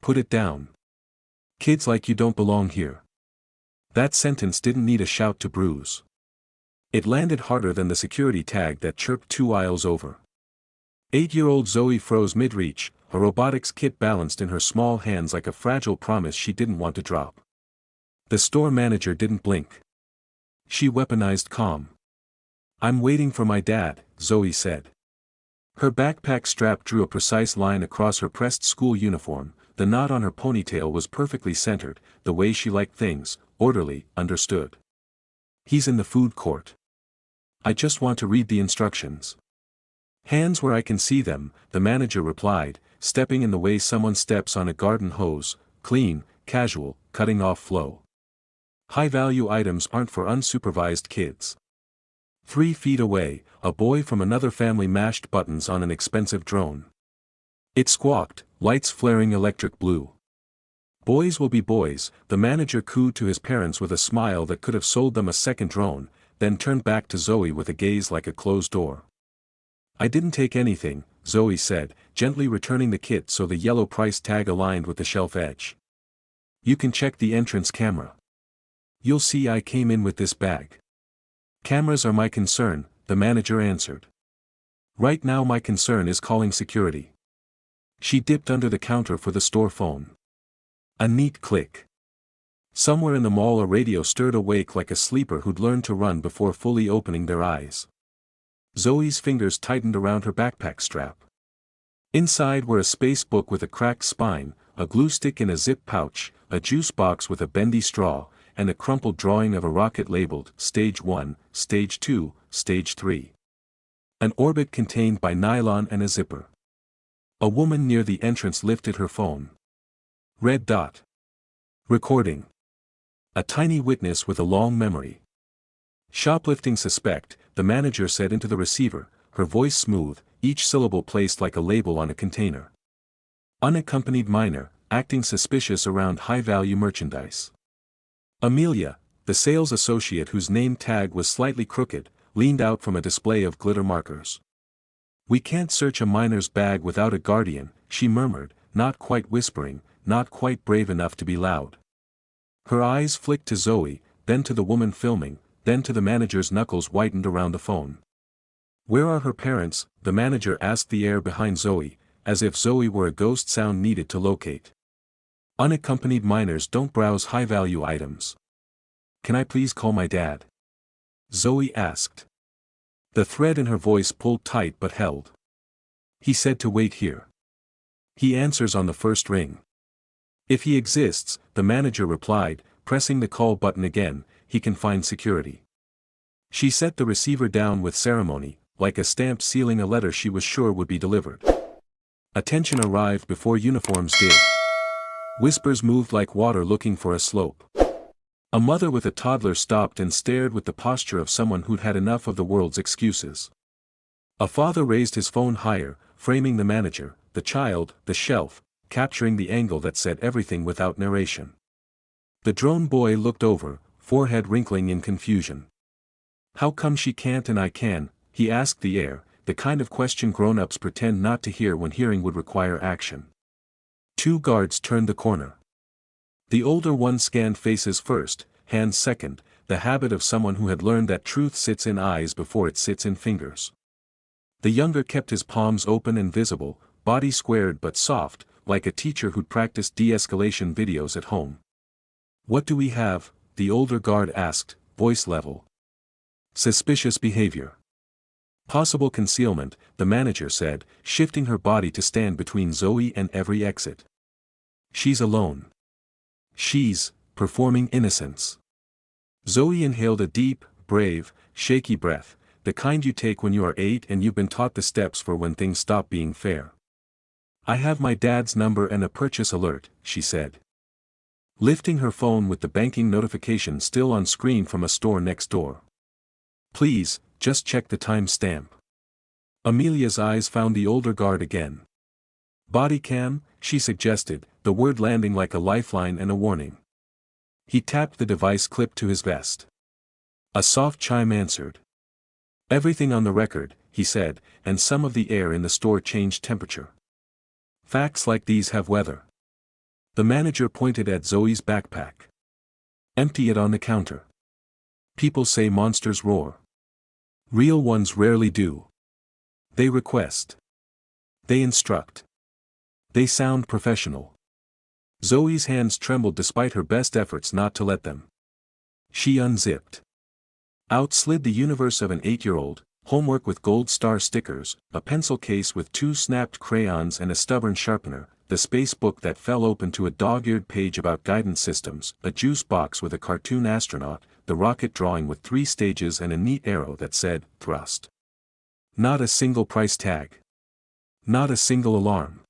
Put it down. Kids like you don't belong here. That sentence didn't need a shout to bruise. It landed harder than the security tag that chirped 2 aisles over. 8-year-old Zoe froze mid-reach, a robotics kit balanced in her small hands like a fragile promise she didn't want to drop. The store manager didn't blink. She weaponized calm. "I'm waiting for my dad," Zoe said. Her backpack strap drew a precise line across her pressed school uniform, the knot on her ponytail was perfectly centered, the way she liked things, orderly, understood. "He's in the food court. I just want to read the instructions." "Hands where I can see them," the manager replied, stepping in the way someone steps on a garden hose, clean, casual, cutting off flow. High-value items aren't for unsupervised kids. 3 feet away, a boy from another family mashed buttons on an expensive drone. It squawked, lights flaring electric blue. "Boys will be boys," the manager cooed to his parents with a smile that could have sold them a second drone, then turned back to Zoe with a gaze like a closed door. "I didn't take anything," Zoe said, gently returning the kit so the yellow price tag aligned with the shelf edge. "You can check the entrance camera. You'll see I came in with this bag." "Cameras are my concern," the manager answered. "Right now my concern is calling security." She dipped under the counter for the store phone. A neat click. Somewhere in the mall a radio stirred awake like a sleeper who'd learned to run before fully opening their eyes. Zoe's fingers tightened around her backpack strap. Inside were a space book with a cracked spine, a glue stick in a zip pouch, a juice box with a bendy straw, and a crumpled drawing of a rocket labeled Stage 1, Stage 2, Stage 3. An orbit contained by nylon and a zipper. A woman near the entrance lifted her phone. Red dot. Recording. A tiny witness with a long memory. "Shoplifting suspect," the manager said into the receiver, her voice smooth, each syllable placed like a label on a container. "Unaccompanied minor, acting suspicious around high-value merchandise." Amelia, the sales associate whose name tag was slightly crooked, leaned out from a display of glitter markers. "We can't search a minor's bag without a guardian," she murmured, not quite whispering, not quite brave enough to be loud. Her eyes flicked to Zoe, then to the woman filming, then to the manager's knuckles whitened around the phone. "Where are her parents?" the manager asked the air behind Zoe, as if Zoe were a ghost sound needed to locate. "Unaccompanied minors don't browse high-value items." "Can I please call my dad?" Zoe asked. The thread in her voice pulled tight but held. "He said to wait here. He answers on the first ring." "If he exists," the manager replied, pressing the call button again, "he can find security." She set the receiver down with ceremony, like a stamp sealing a letter she was sure would be delivered. Attention arrived before uniforms did. Whispers moved like water looking for a slope. A mother with a toddler stopped and stared with the posture of someone who'd had enough of the world's excuses. A father raised his phone higher, framing the manager, the child, the shelf, capturing the angle that said everything without narration. The drone boy looked over, forehead wrinkling in confusion. "How come she can't and I can?" he asked the air, the kind of question grown-ups pretend not to hear when hearing would require action. 2 guards turned the corner. The older one scanned faces first, hands second, the habit of someone who had learned that truth sits in eyes before it sits in fingers. The younger kept his palms open and visible, body squared but soft, like a teacher who'd practiced de-escalation videos at home. "What do we have?" the older guard asked, voice level. "Suspicious behavior. Possible concealment," the manager said, shifting her body to stand between Zoe and every exit. "She's alone. She's performing innocence." Zoe inhaled a deep, brave, shaky breath, the kind you take when you are 8 and you've been taught the steps for when things stop being fair. "I have my dad's number and a purchase alert," she said, lifting her phone with the banking notification still on screen from a store next door. "Please, just check the time stamp." Amelia's eyes found the older guard again. "Body cam," she suggested, the word landing like a lifeline and a warning. He tapped the device clipped to his vest. A soft chime answered. "Everything on the record," he said, and some of the air in the store changed temperature. "Facts like these have weather." The manager pointed at Zoe's backpack. Empty it on the counter. People say monsters roar. Real ones rarely do. They request. They instruct. They sound professional. Zoe's hands trembled despite her best efforts not to let them. She unzipped. Out slid the universe of an 8-year-old, homework with gold star stickers, a pencil case with 2 snapped crayons and a stubborn sharpener, the space book that fell open to a dog-eared page about guidance systems, a juice box with a cartoon astronaut, the rocket drawing with 3 stages and a neat arrow that said, thrust. Not a single price tag. Not a single alarm.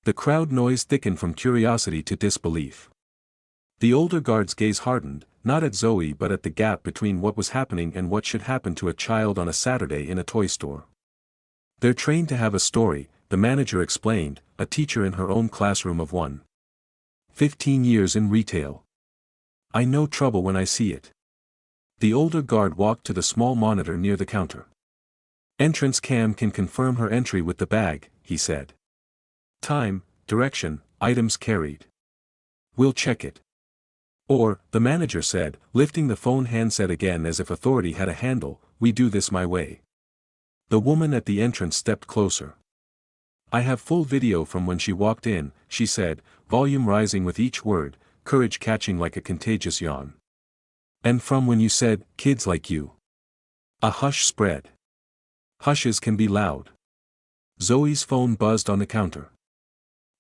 The crowd noise thickened from curiosity to disbelief. The older guard's gaze hardened, not at Zoe but at the gap between what was happening and what should happen to a child on a Saturday in a toy store. They're trained to have a story, the manager explained, a teacher in her own classroom of 15 years in retail. I know trouble when I see it. The older guard walked to the small monitor near the counter. Entrance cam can confirm her entry with the bag, he said. Time, direction, items carried. We'll check it. Or, the manager said, lifting the phone handset again as if authority had a handle, we do this my way. The woman at the entrance stepped closer. I have full video from when she walked in, she said, volume rising with each word, courage catching like a contagious yawn. And from when you said, kids like you. A hush spread. Hushes can be loud. Zoe's phone buzzed on the counter.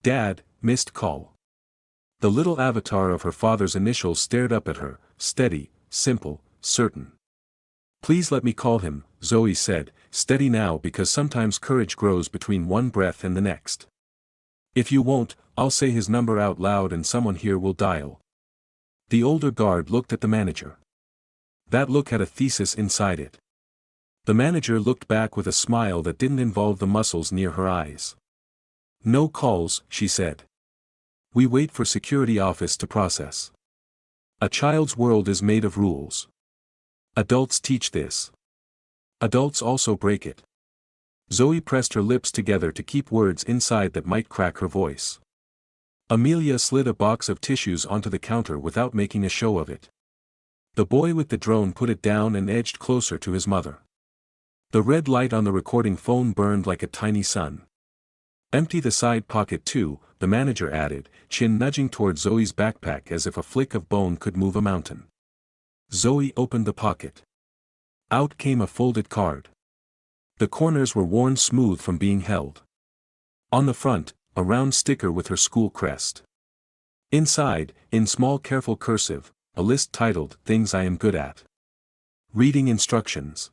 Dad, missed call. The little avatar of her father's initials stared up at her, steady, simple, certain. Please let me call him, Zoe said, steady now because sometimes courage grows between one breath and the next. If you won't, I'll say his number out loud and someone here will dial. The older guard looked at the manager. That look had a thesis inside it. The manager looked back with a smile that didn't involve the muscles near her eyes. No calls, she said. We wait for security office to process. A child's world is made of rules. Adults teach this. Adults also break it. Zoe pressed her lips together to keep words inside that might crack her voice. Amelia slid a box of tissues onto the counter without making a show of it. The boy with the drone put it down and edged closer to his mother. The red light on the recording phone burned like a tiny sun. Empty the side pocket too, the manager added, chin nudging toward Zoe's backpack as if a flick of bone could move a mountain. Zoe opened the pocket. Out came a folded card. The corners were worn smooth from being held. On the front, a round sticker with her school crest. Inside, in small careful cursive, a list titled, Things I Am Good At. Reading instructions.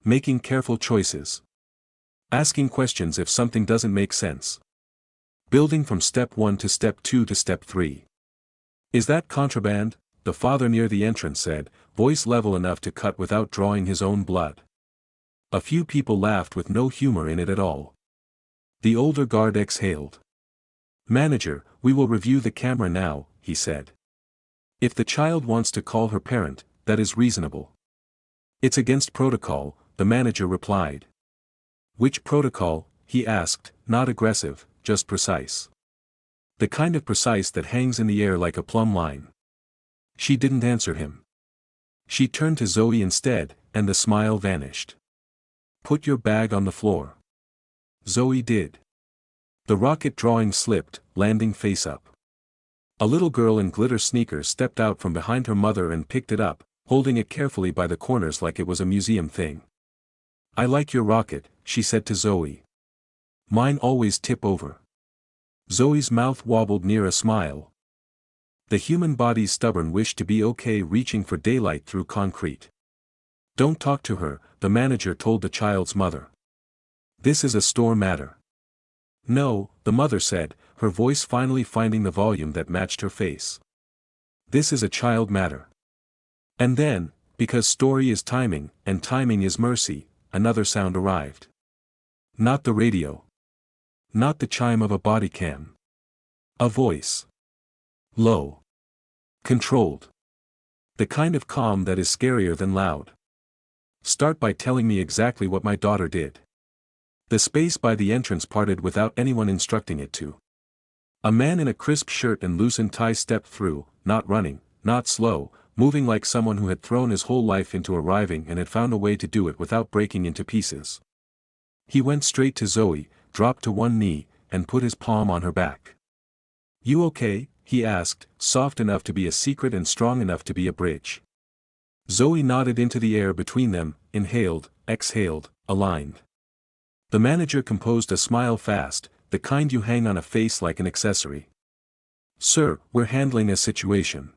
Making careful choices. Asking questions if something doesn't make sense. Building from step 1 to step 2 to step 3. Is that contraband? The father near the entrance said, voice level enough to cut without drawing his own blood. A few people laughed with no humor in it at all. The older guard exhaled. Manager, we will review the camera now, he said. If the child wants to call her parent, that is reasonable. It's against protocol, the manager replied. Which protocol? He asked, not aggressive, just precise. The kind of precise that hangs in the air like a plumb line. She didn't answer him. She turned to Zoe instead, and the smile vanished. Put your bag on the floor. Zoe did. The rocket drawing slipped, landing face up. A little girl in glitter sneakers stepped out from behind her mother and picked it up, holding it carefully by the corners like it was a museum thing. I like your rocket, she said to Zoe. Mine always tip over. Zoe's mouth wobbled near a smile. The human body's stubborn wish to be okay reaching for daylight through concrete. Don't talk to her, the manager told the child's mother. This is a store matter. No, the mother said, her voice finally finding the volume that matched her face. This is a child matter. And then, because story is timing, and timing is mercy, another sound arrived. Not the radio. Not the chime of a body cam. A voice. Low. Controlled. The kind of calm that is scarier than loud. Start by telling me exactly what my daughter did. The space by the entrance parted without anyone instructing it to. A man in a crisp shirt and loosened tie stepped through, not running, not slow, moving like someone who had thrown his whole life into arriving and had found a way to do it without breaking into pieces. He went straight to Zoe, dropped to one knee, and put his palm on her back. "You okay?" he asked, soft enough to be a secret and strong enough to be a bridge. Zoe nodded into the air between them, inhaled, exhaled, aligned. The manager composed a smile fast, the kind you hang on a face like an accessory. "Sir, we're handling a situation."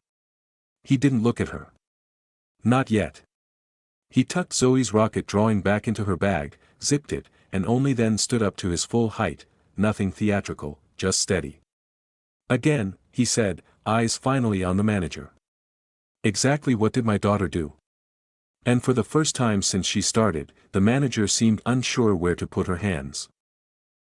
He didn't look at her. "Not yet." He tucked Zoe's rocket drawing back into her bag, zipped it, and only then stood up to his full height, nothing theatrical, just steady. "Again," he said, eyes finally on the manager. "Exactly what did my daughter do?" And for the first time since she started, the manager seemed unsure where to put her hands.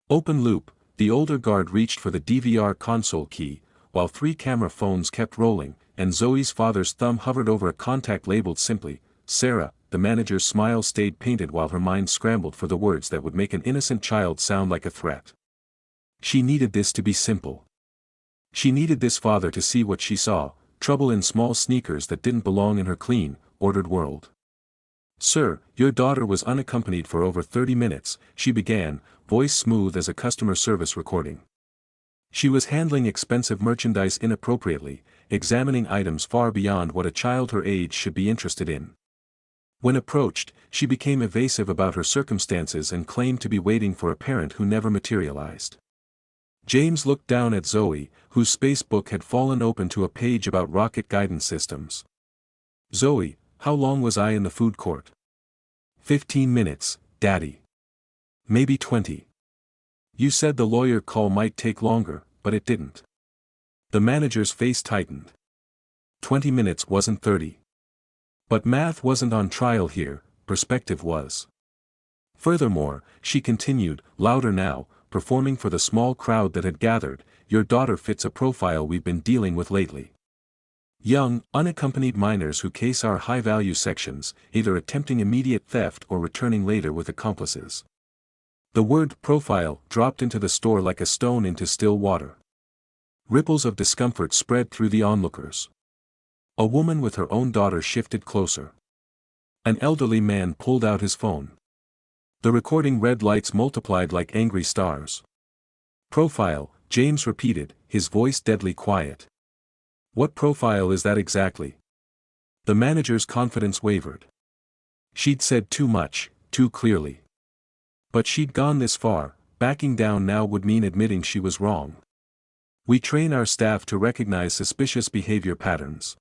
Open loop, the older guard reached for the DVR console key, while 3 camera phones kept rolling, and Zoe's father's thumb hovered over a contact labeled simply, "Sarah." The manager's smile stayed painted while her mind scrambled for the words that would make an innocent child sound like a threat. She needed this to be simple. She needed this father to see what she saw, trouble in small sneakers that didn't belong in her clean, ordered world. "Sir, your daughter was unaccompanied for over 30 minutes, she began, voice smooth as a customer service recording. "She was handling expensive merchandise inappropriately, examining items far beyond what a child her age should be interested in. When approached, she became evasive about her circumstances and claimed to be waiting for a parent who never materialized." James looked down at Zoe, whose space book had fallen open to a page about rocket guidance systems. "Zoe, how long was I in the food court?" 15 minutes, Daddy. Maybe 20. You said the lawyer call might take longer, but it didn't." The manager's face tightened. 20 minutes wasn't 30. But math wasn't on trial here, perspective was. Furthermore, she continued, louder now, performing for the small crowd that had gathered, "Your daughter fits a profile we've been dealing with lately. Young, unaccompanied minors who case our high-value sections, either attempting immediate theft or returning later with accomplices." The word "profile" dropped into the store like a stone into still water. Ripples of discomfort spread through the onlookers. A woman with her own daughter shifted closer. An elderly man pulled out his phone. The recording red lights multiplied like angry stars. "Profile," James repeated, his voice deadly quiet. "What profile is that exactly?" The manager's confidence wavered. She'd said too much, too clearly. But she'd gone this far, backing down now would mean admitting she was wrong. "We train our staff to recognize suspicious behavior patterns.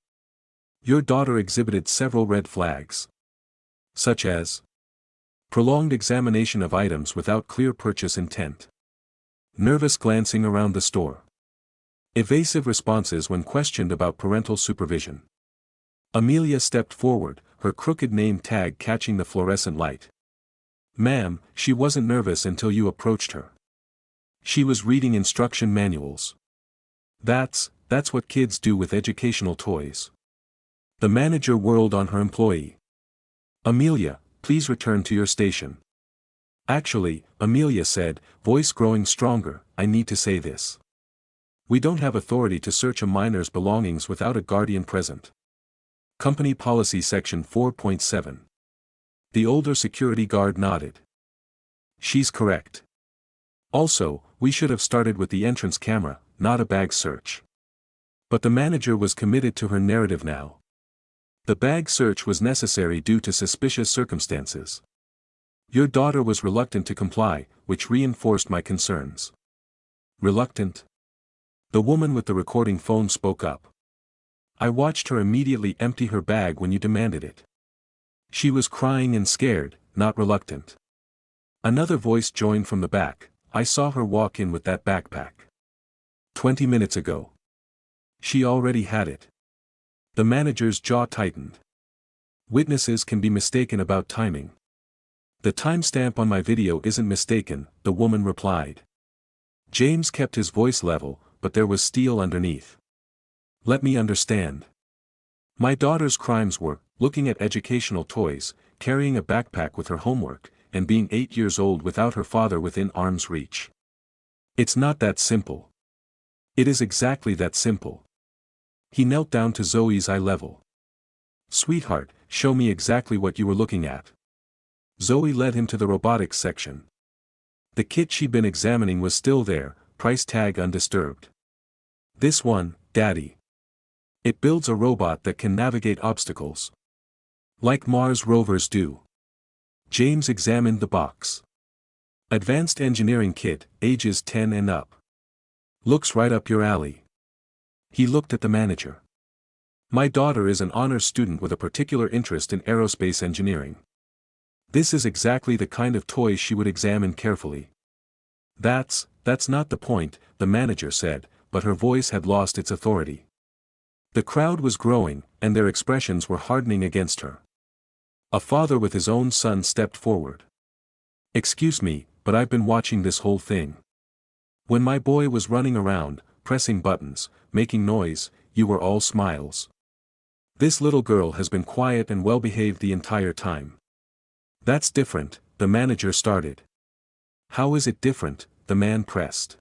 Your daughter exhibited several red flags. Such as prolonged examination of items without clear purchase intent. Nervous glancing around the store. Evasive responses when questioned about parental supervision." Amelia stepped forward, her crooked name tag catching the fluorescent light. "Ma'am, she wasn't nervous until you approached her. She was reading instruction manuals. That's what kids do with educational toys." The manager whirled on her employee. "Amelia, please return to your station." "Actually," Amelia said, voice growing stronger, "I need to say this. We don't have authority to search a minor's belongings without a guardian present. Company Policy Section 4.7. The older security guard nodded. "She's correct. Also, we should have started with the entrance camera, not a bag search." But the manager was committed to her narrative now. The bag search was necessary due to suspicious circumstances. Your daughter was reluctant to comply, which reinforced my concerns. Reluctant? The woman with the recording phone spoke up. I watched her immediately empty her bag when you demanded it. She was crying and scared, not reluctant. Another voice joined from the back. I saw her walk in with that backpack. 20 minutes ago. She already had it. The manager's jaw tightened. Witnesses can be mistaken about timing. The timestamp on my video isn't mistaken, the woman replied. James kept his voice level, but there was steel underneath. Let me understand. My daughter's crimes were, looking at educational toys, carrying a backpack with her homework, and being 8 years old without her father within arm's reach. It's not that simple. It is exactly that simple. He knelt down to Zoe's eye level. Sweetheart, show me exactly what you were looking at. Zoe led him to the robotics section. The kit she'd been examining was still there, price tag undisturbed. This one, Daddy. It builds a robot that can navigate obstacles. Like Mars rovers do. James examined the box. Advanced Engineering Kit, ages 10 and up. Looks right up your alley. He looked at the manager. My daughter is an honors student with a particular interest in aerospace engineering. This is exactly the kind of toy she would examine carefully. That's not the point, the manager said, but her voice had lost its authority. The crowd was growing, and their expressions were hardening against her. A father with his own son stepped forward. Excuse me, but I've been watching this whole thing. When my boy was running around, pressing buttons, making noise, you were all smiles. This little girl has been quiet and well-behaved the entire time. That's different, the manager started. How is it different, the man pressed.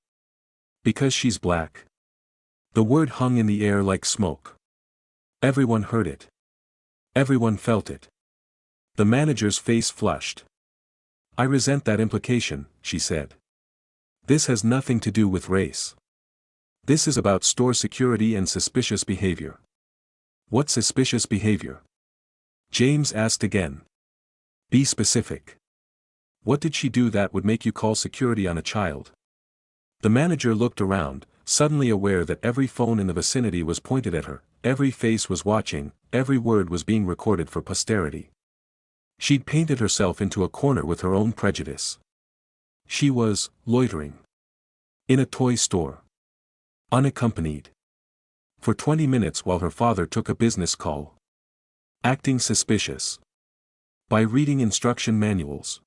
Because she's black. The word hung in the air like smoke. Everyone heard it. Everyone felt it. The manager's face flushed. I resent that implication, she said. This has nothing to do with race. This is about store security and suspicious behavior. What suspicious behavior? James asked again. Be specific. What did she do that would make you call security on a child? The manager looked around, suddenly aware that every phone in the vicinity was pointed at her, every face was watching, every word was being recorded for posterity. She'd painted herself into a corner with her own prejudice. She was loitering. In a toy store. Unaccompanied. For 20 minutes while her father took a business call. Acting suspicious. By reading instruction manuals.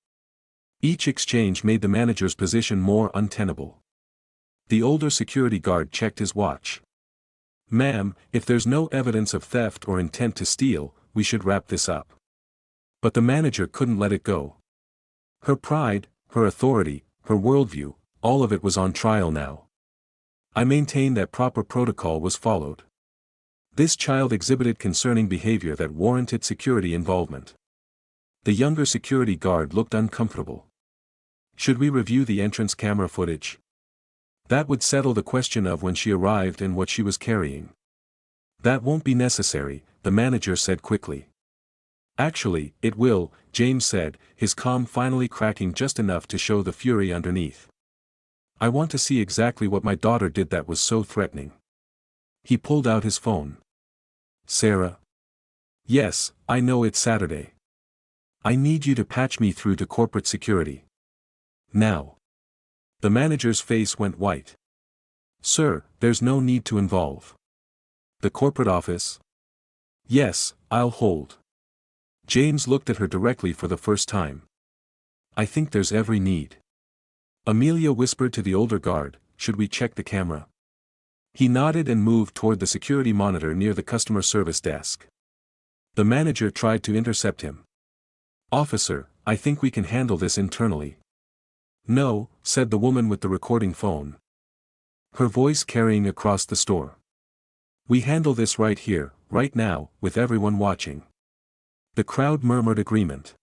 Each exchange made the manager's position more untenable. The older security guard checked his watch. Ma'am, if there's no evidence of theft or intent to steal, we should wrap this up. But the manager couldn't let it go. Her pride, her authority, her worldview, all of it was on trial now. I maintain that proper protocol was followed. This child exhibited concerning behavior that warranted security involvement. The younger security guard looked uncomfortable. Should we review the entrance camera footage? That would settle the question of when she arrived and what she was carrying. That won't be necessary, the manager said quickly. Actually, it will, James said, his calm finally cracking just enough to show the fury underneath. I want to see exactly what my daughter did that was so threatening. He pulled out his phone. Sarah? Yes, I know it's Saturday. I need you to patch me through to corporate security. Now. The manager's face went white. Sir, there's no need to involve. The corporate office? Yes, I'll hold. James looked at her directly for the first time. I think there's every need. Amelia whispered to the older guard, should we check the camera? He nodded and moved toward the security monitor near the customer service desk. The manager tried to intercept him. Officer, I think we can handle this internally. No, said the woman with the recording phone. Her voice carrying across the store. We handle this right here, right now, with everyone watching. The crowd murmured agreement.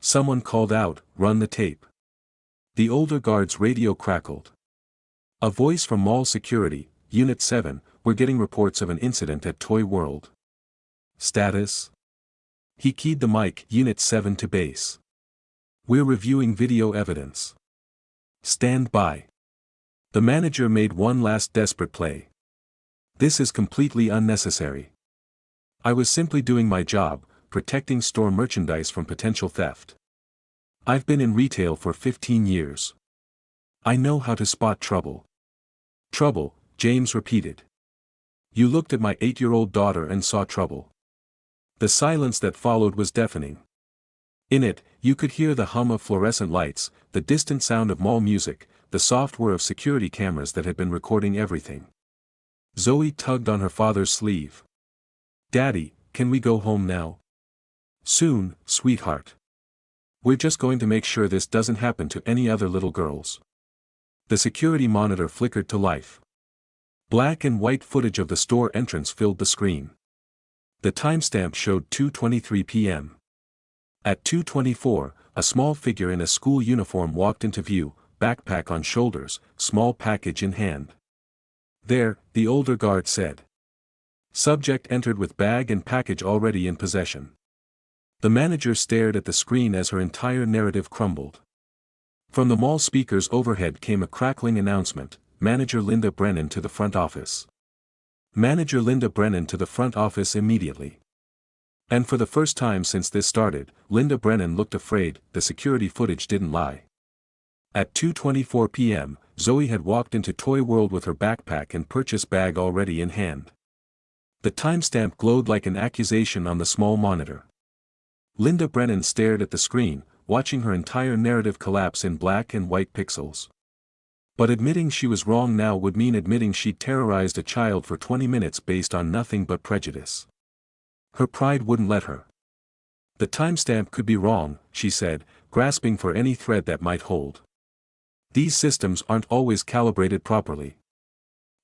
Someone called out, run the tape. The older guard's radio crackled. A voice from Mall Security, Unit 7, we're getting reports of an incident at Toy World. Status? He keyed the mic, Unit 7 to base. We're reviewing video evidence. Stand by. The manager made one last desperate play. This is completely unnecessary. I was simply doing my job, protecting store merchandise from potential theft. I've been in retail for 15 years. I know how to spot trouble. Trouble, James repeated. You looked at my 8-year-old daughter and saw trouble. The silence that followed was deafening. In it, you could hear the hum of fluorescent lights, the distant sound of mall music, the soft whir of security cameras that had been recording everything. Zoe tugged on her father's sleeve. Daddy, can we go home now? Soon, sweetheart. We're just going to make sure this doesn't happen to any other little girls. The security monitor flickered to life. Black and white footage of the store entrance filled the screen. The timestamp showed 2:23 p.m. At 2:24, a small figure in a school uniform walked into view, backpack on shoulders, small package in hand. "There," the older guard said. Subject entered with bag and package already in possession. The manager stared at the screen as her entire narrative crumbled. From the mall speakers overhead came a crackling announcement: Manager Linda Brennan to the front office. Manager Linda Brennan to the front office immediately. And for the first time since this started, Linda Brennan looked afraid. The security footage didn't lie. At 2:24 p.m., Zoe had walked into Toy World with her backpack and purchase bag already in hand. The timestamp glowed like an accusation on the small monitor. Linda Brennan stared at the screen, watching her entire narrative collapse in black and white pixels. But admitting she was wrong now would mean admitting she'd terrorized a child for 20 minutes based on nothing but prejudice. Her pride wouldn't let her. "The timestamp could be wrong," she said, grasping for any thread that might hold. "These systems aren't always calibrated properly."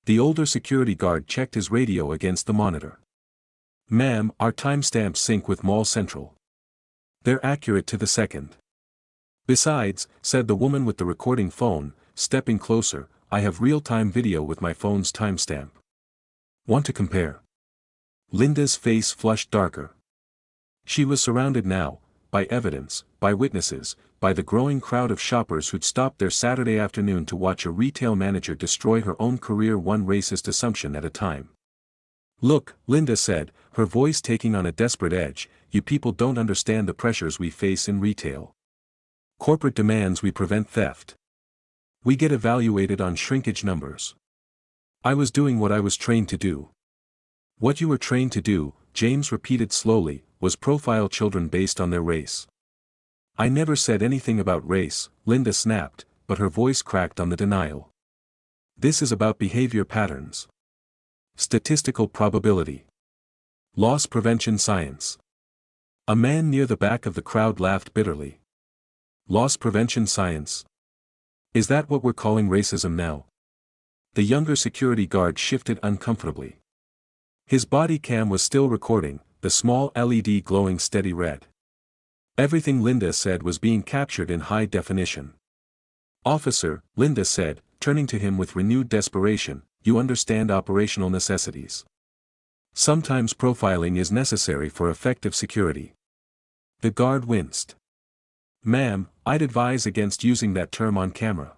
The older security guard checked his radio against the monitor. "Ma'am, our timestamps sync with Mall Central. They're accurate to the second." "Besides," said the woman with the recording phone, stepping closer, "I have real-time video with my phone's timestamp. Want to compare?" Linda's face flushed darker. She was surrounded now, by evidence, by witnesses, by the growing crowd of shoppers who'd stopped their Saturday afternoon to watch a retail manager destroy her own career one racist assumption at a time. "Look," Linda said, her voice taking on a desperate edge, "you people don't understand the pressures we face in retail. Corporate demands we prevent theft. We get evaluated on shrinkage numbers. I was doing what I was trained to do." "What you were trained to do," James repeated slowly, "was profile children based on their race." "I never said anything about race," Linda snapped, but her voice cracked on the denial. "This is about behavior patterns. Statistical probability. Loss prevention science." A man near the back of the crowd laughed bitterly. "Loss prevention science? Is that what we're calling racism now?" The younger security guard shifted uncomfortably. His body cam was still recording, the small LED glowing steady red. Everything Linda said was being captured in high definition. "Officer," Linda said, turning to him with renewed desperation, "you understand operational necessities. Sometimes profiling is necessary for effective security." The guard winced. "Ma'am, I'd advise against using that term on camera."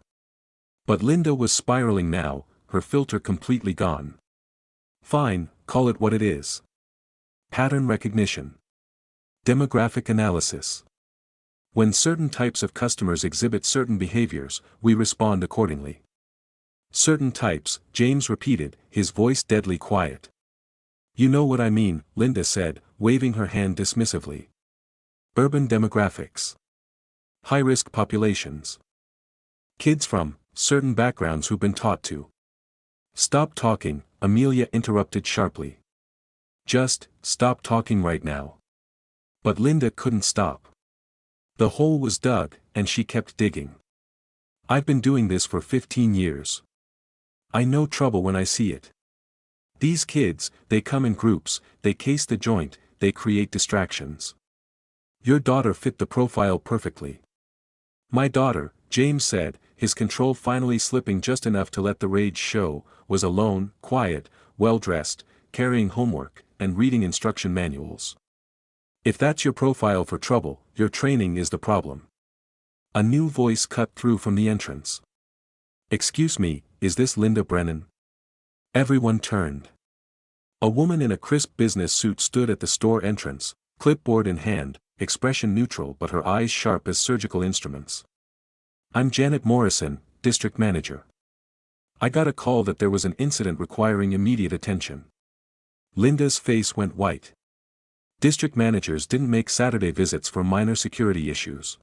But Linda was spiraling now, her filter completely gone. "Fine, call it what it is. Pattern recognition. Demographic analysis. When certain types of customers exhibit certain behaviors, we respond accordingly." "Certain types," James repeated, his voice deadly quiet. "You know what I mean," Linda said, waving her hand dismissively. "Urban demographics. High-risk populations. Kids from certain backgrounds who've been taught to." "Stop talking," Amelia interrupted sharply. "Just stop talking right now." But Linda couldn't stop. The hole was dug, and she kept digging. "I've been doing this for 15 years. I know trouble when I see it. These kids, they come in groups, they case the joint, they create distractions. Your daughter fit the profile perfectly." "My daughter," James said, his control finally slipping just enough to let the rage show, "was alone, quiet, well-dressed, carrying homework, and reading instruction manuals. If that's your profile for trouble, your training is the problem." A new voice cut through from the entrance. "Excuse me, is this Linda Brennan?" Everyone turned. A woman in a crisp business suit stood at the store entrance, clipboard in hand, expression neutral but her eyes sharp as surgical instruments. "I'm Janet Morrison, district manager. I got a call that there was an incident requiring immediate attention." Linda's face went white. District managers didn't make Saturday visits for minor security issues.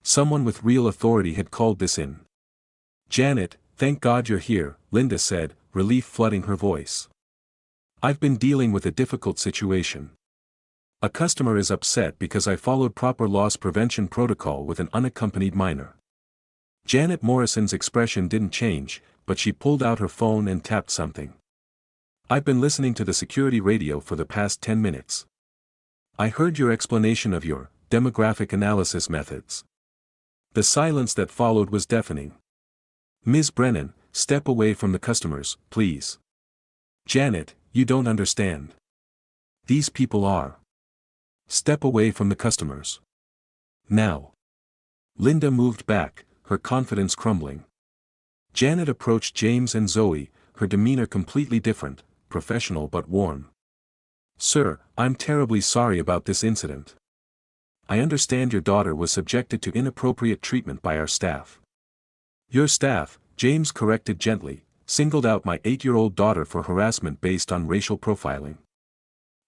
Someone with real authority had called this in. "Janet, thank God you're here," Linda said, relief flooding her voice. "I've been dealing with a difficult situation. A customer is upset because I followed proper loss prevention protocol with an unaccompanied minor. Janet Morrison's expression didn't change, but she pulled out her phone and tapped something. I've been listening to the security radio for the past 10 minutes. I heard your explanation of your demographic analysis methods. The silence that followed was deafening. Ms. Brennan, step away from the customers, please. Janet, you don't understand. These people are. Step away from the customers. Now. Linda moved back, her confidence crumbling. Janet approached James and Zoe, her demeanor completely different, professional but warm. Sir, I'm terribly sorry about this incident. I understand your daughter was subjected to inappropriate treatment by our staff. Your staff, James corrected gently, singled out my 8-year-old daughter for harassment based on racial profiling.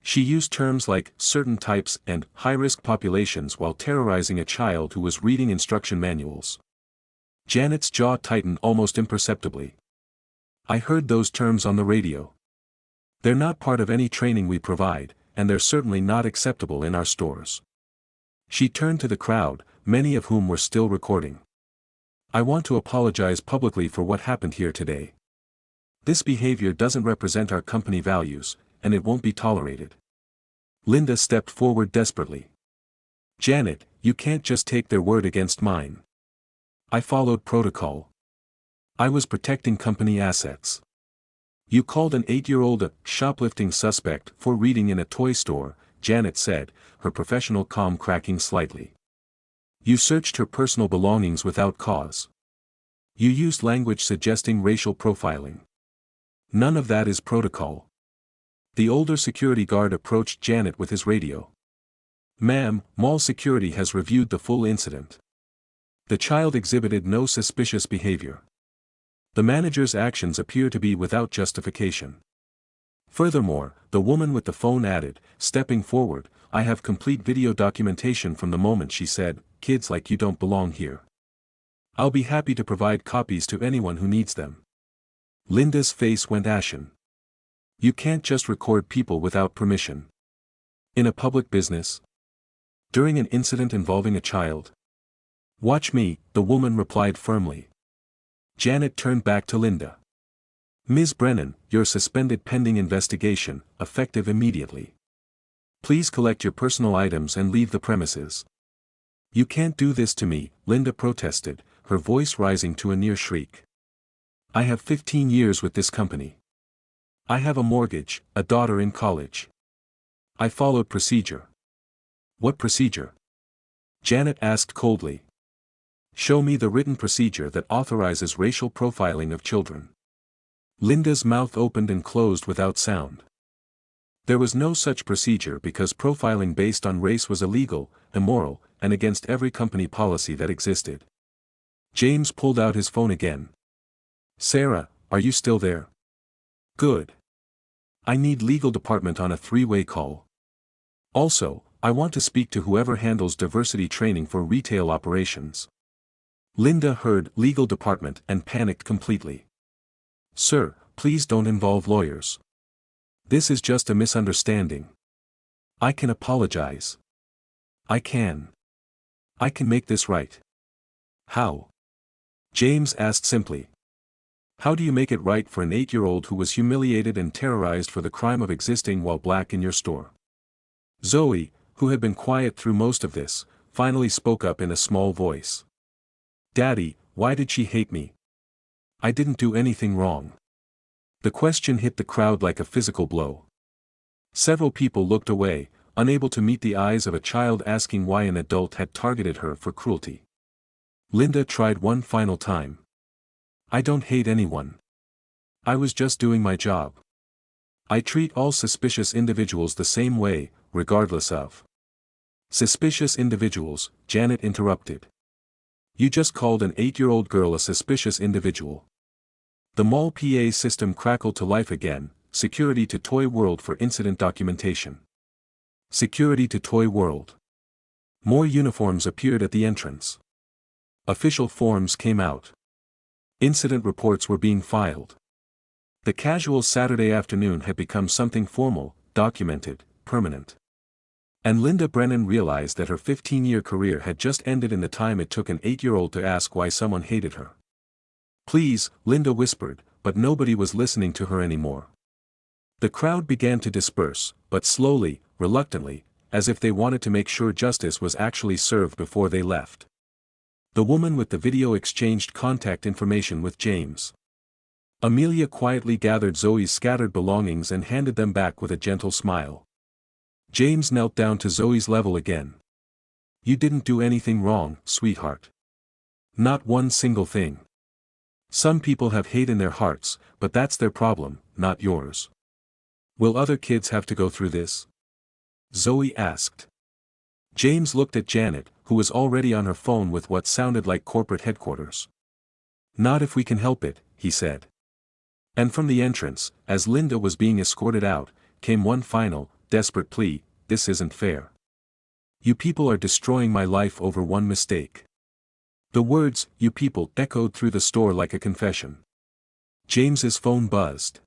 She used terms like certain types and high-risk populations while terrorizing a child who was reading instruction manuals. Janet's jaw tightened almost imperceptibly. I heard those terms on the radio. They're not part of any training we provide, and they're certainly not acceptable in our stores. She turned to the crowd, many of whom were still recording. I want to apologize publicly for what happened here today. This behavior doesn't represent our company values, and it won't be tolerated. Linda stepped forward desperately. Janet, you can't just take their word against mine. I followed protocol. I was protecting company assets. You called an 8-year-old a shoplifting suspect for reading in a toy store, Janet said, her professional calm cracking slightly. You searched her personal belongings without cause. You used language suggesting racial profiling. None of that is protocol. The older security guard approached Janet with his radio. Ma'am, mall security has reviewed the full incident. The child exhibited no suspicious behavior. The manager's actions appear to be without justification. Furthermore, the woman with the phone added, stepping forward, I have complete video documentation from the moment she said, kids like you don't belong here. I'll be happy to provide copies to anyone who needs them. Linda's face went ashen. You can't just record people without permission. In a public business? During an incident involving a child? Watch me, the woman replied firmly. Janet turned back to Linda. Ms. Brennan, you're suspended pending investigation, effective immediately. Please collect your personal items and leave the premises. You can't do this to me, Linda protested, her voice rising to a near shriek. I have 15 years with this company. I have a mortgage, a daughter in college. I followed procedure. What procedure? Janet asked coldly. Show me the written procedure that authorizes racial profiling of children. Linda's mouth opened and closed without sound. There was no such procedure because profiling based on race was illegal, immoral, and against every company policy that existed. James pulled out his phone again. Sarah, are you still there? Good. I need legal department on a 3-way call. Also, I want to speak to whoever handles diversity training for retail operations. Linda heard legal department and panicked completely. Sir, please don't involve lawyers. This is just a misunderstanding. I can apologize. I can make this right. How? James asked simply. How do you make it right for an 8-year-old who was humiliated and terrorized for the crime of existing while black in your store? Zoe, who had been quiet through most of this, finally spoke up in a small voice. Daddy, why did she hate me? I didn't do anything wrong. The question hit the crowd like a physical blow. Several people looked away, unable to meet the eyes of a child asking why an adult had targeted her for cruelty. Linda tried one final time. I don't hate anyone. I was just doing my job. I treat all suspicious individuals the same way, regardless of. Suspicious individuals, Janet interrupted. You just called an 8-year-old girl a suspicious individual. The mall PA system crackled to life again, security to Toy World for incident documentation. Security to Toy World. More uniforms appeared at the entrance. Official forms came out. Incident reports were being filed. The casual Saturday afternoon had become something formal, documented, permanent. And Linda Brennan realized that her 15-year career had just ended in the time it took an 8-year-old to ask why someone hated her. "Please," Linda whispered, but nobody was listening to her anymore. The crowd began to disperse, but slowly, reluctantly, as if they wanted to make sure justice was actually served before they left. The woman with the video exchanged contact information with James. Amelia quietly gathered Zoe's scattered belongings and handed them back with a gentle smile. James knelt down to Zoe's level again. "You didn't do anything wrong, sweetheart. Not one single thing. Some people have hate in their hearts, but that's their problem, not yours. Will other kids have to go through this?" Zoe asked. James looked at Janet, who was already on her phone with what sounded like corporate headquarters. "Not if we can help it," he said. And from the entrance, as Linda was being escorted out, came one final, desperate plea: "This isn't fair. You people are destroying my life over one mistake." The words, "you people," echoed through the store like a confession. James's phone buzzed.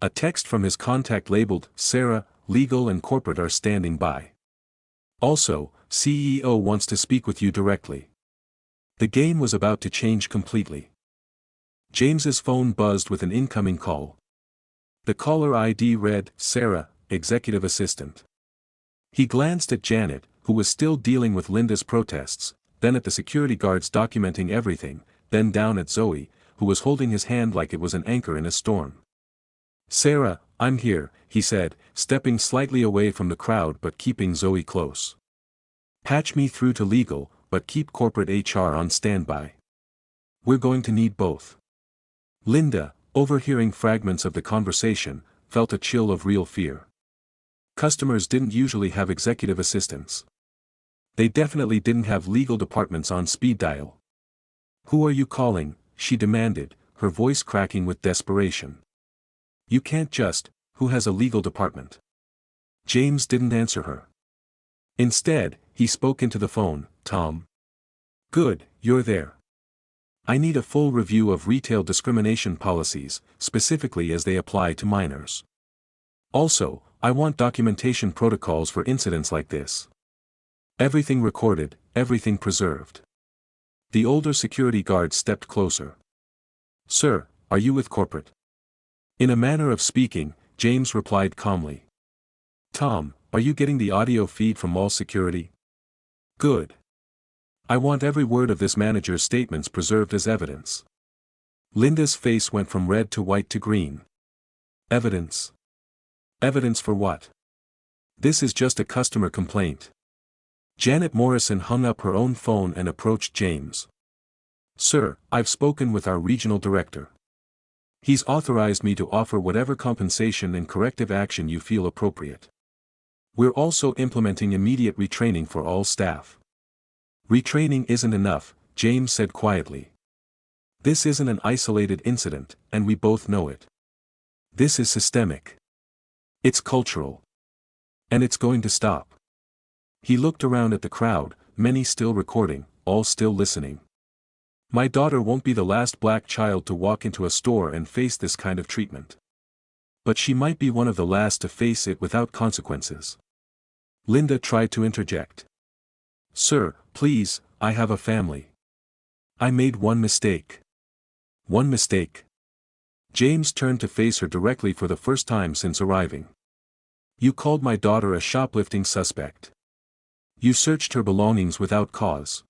A text from his contact labeled, "Sarah, legal and corporate are standing by. Also, CEO wants to speak with you directly." The game was about to change completely. James's phone buzzed with an incoming call. The caller ID read, "Sarah, executive assistant." He glanced at Janet, who was still dealing with Linda's protests, then at the security guards documenting everything, then down at Zoe, who was holding his hand like it was an anchor in a storm. "Sarah, I'm here," he said, stepping slightly away from the crowd but keeping Zoe close. "Patch me through to legal, but keep corporate HR on standby. We're going to need both." Linda, overhearing fragments of the conversation, felt a chill of real fear. Customers didn't usually have executive assistants. They definitely didn't have legal departments on speed dial. "Who are you calling?" she demanded, her voice cracking with desperation. "You can't just, who has a legal department?" James didn't answer her. Instead, he spoke into the phone, "Tom. Good, you're there. I need a full review of retail discrimination policies, specifically as they apply to minors. Also, I want documentation protocols for incidents like this. Everything recorded, everything preserved." The older security guard stepped closer. "Sir, are you with corporate?" In a manner of speaking, James replied calmly. "Tom, are you getting the audio feed from all security?" "Good. I want every word of this manager's statements preserved as evidence." Linda's face went from red to white to green. "Evidence? Evidence for what? This is just a customer complaint." Janet Morrison hung up her own phone and approached James. "Sir, I've spoken with our regional director. He's authorized me to offer whatever compensation and corrective action you feel appropriate. We're also implementing immediate retraining for all staff." "Retraining isn't enough," James said quietly. "This isn't an isolated incident, and we both know it. This is systemic. It's cultural. And it's going to stop." He looked around at the crowd, many still recording, all still listening. "My daughter won't be the last black child to walk into a store and face this kind of treatment. But she might be one of the last to face it without consequences." Linda tried to interject. "Sir, please, I have a family. I made one mistake." "One mistake?" James turned to face her directly for the first time since arriving. "You called my daughter a shoplifting suspect. You searched her belongings without cause.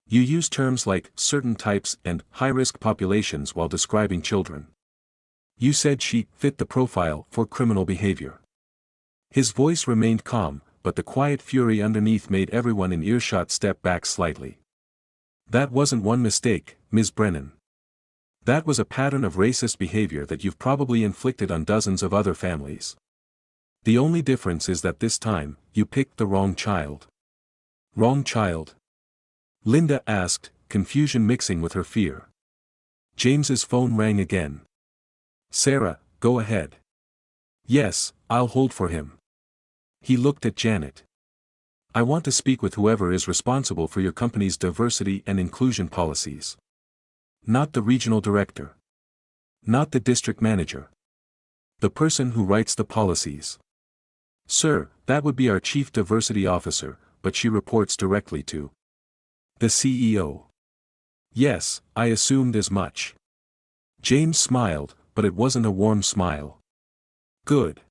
You used terms like certain types and high-risk populations while describing children. You said she fit the profile for criminal behavior." His voice remained calm, but the quiet fury underneath made everyone in earshot step back slightly. "That wasn't one mistake, Ms. Brennan. That was a pattern of racist behavior that you've probably inflicted on dozens of other families. The only difference is that this time, you picked the wrong child." "Wrong child?" Linda asked, confusion mixing with her fear. James's phone rang again. "Sarah, go ahead." "Yes, I'll hold for him." He looked at Janet. "I want to speak with whoever is responsible for your company's diversity and inclusion policies. Not the regional director. Not the district manager. The person who writes the policies." "Sir, that would be our Chief Diversity Officer, but she reports directly to the CEO. Yes, I assumed as much. James smiled, but it wasn't a warm smile. Good.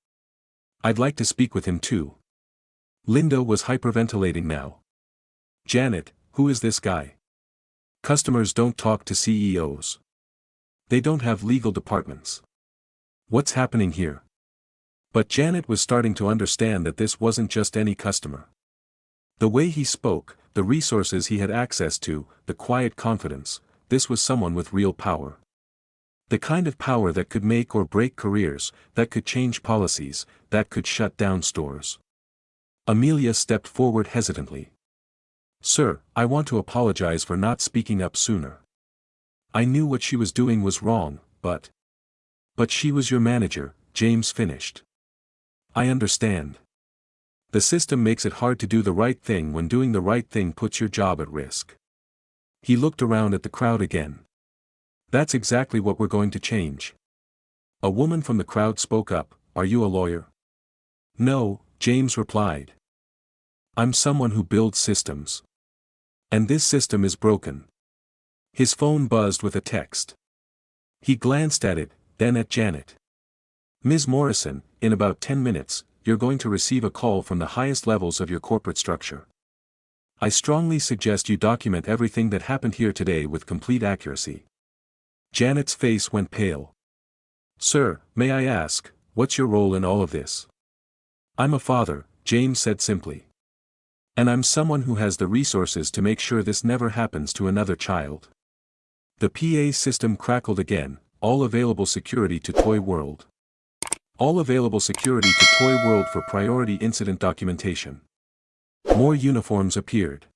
I'd like to speak with him too. Linda was hyperventilating now. Janet, who is this guy? Customers don't talk to CEOs. They don't have legal departments. What's happening here? But Janet was starting to understand that this wasn't just any customer. The way he spoke, the resources he had access to, the quiet confidence, this was someone with real power. The kind of power that could make or break careers, that could change policies, that could shut down stores. Amelia stepped forward hesitantly. Sir, I want to apologize for not speaking up sooner. I knew what she was doing was wrong, but she was your manager, James finished. I understand. The system makes it hard to do the right thing when doing the right thing puts your job at risk. He looked around at the crowd again. That's exactly what we're going to change. A woman from the crowd spoke up, Are you a lawyer? No, James replied. I'm someone who builds systems. And this system is broken. His phone buzzed with a text. He glanced at it, then at Janet. Ms. Morrison, in about 10 minutes, you're going to receive a call from the highest levels of your corporate structure. I strongly suggest you document everything that happened here today with complete accuracy. Janet's face went pale. Sir, may I ask, what's your role in all of this? I'm a father, James said simply. And I'm someone who has the resources to make sure this never happens to another child. The PA system crackled again, all available security to Toy World. All available security to Toy World for priority incident documentation. More uniforms appeared.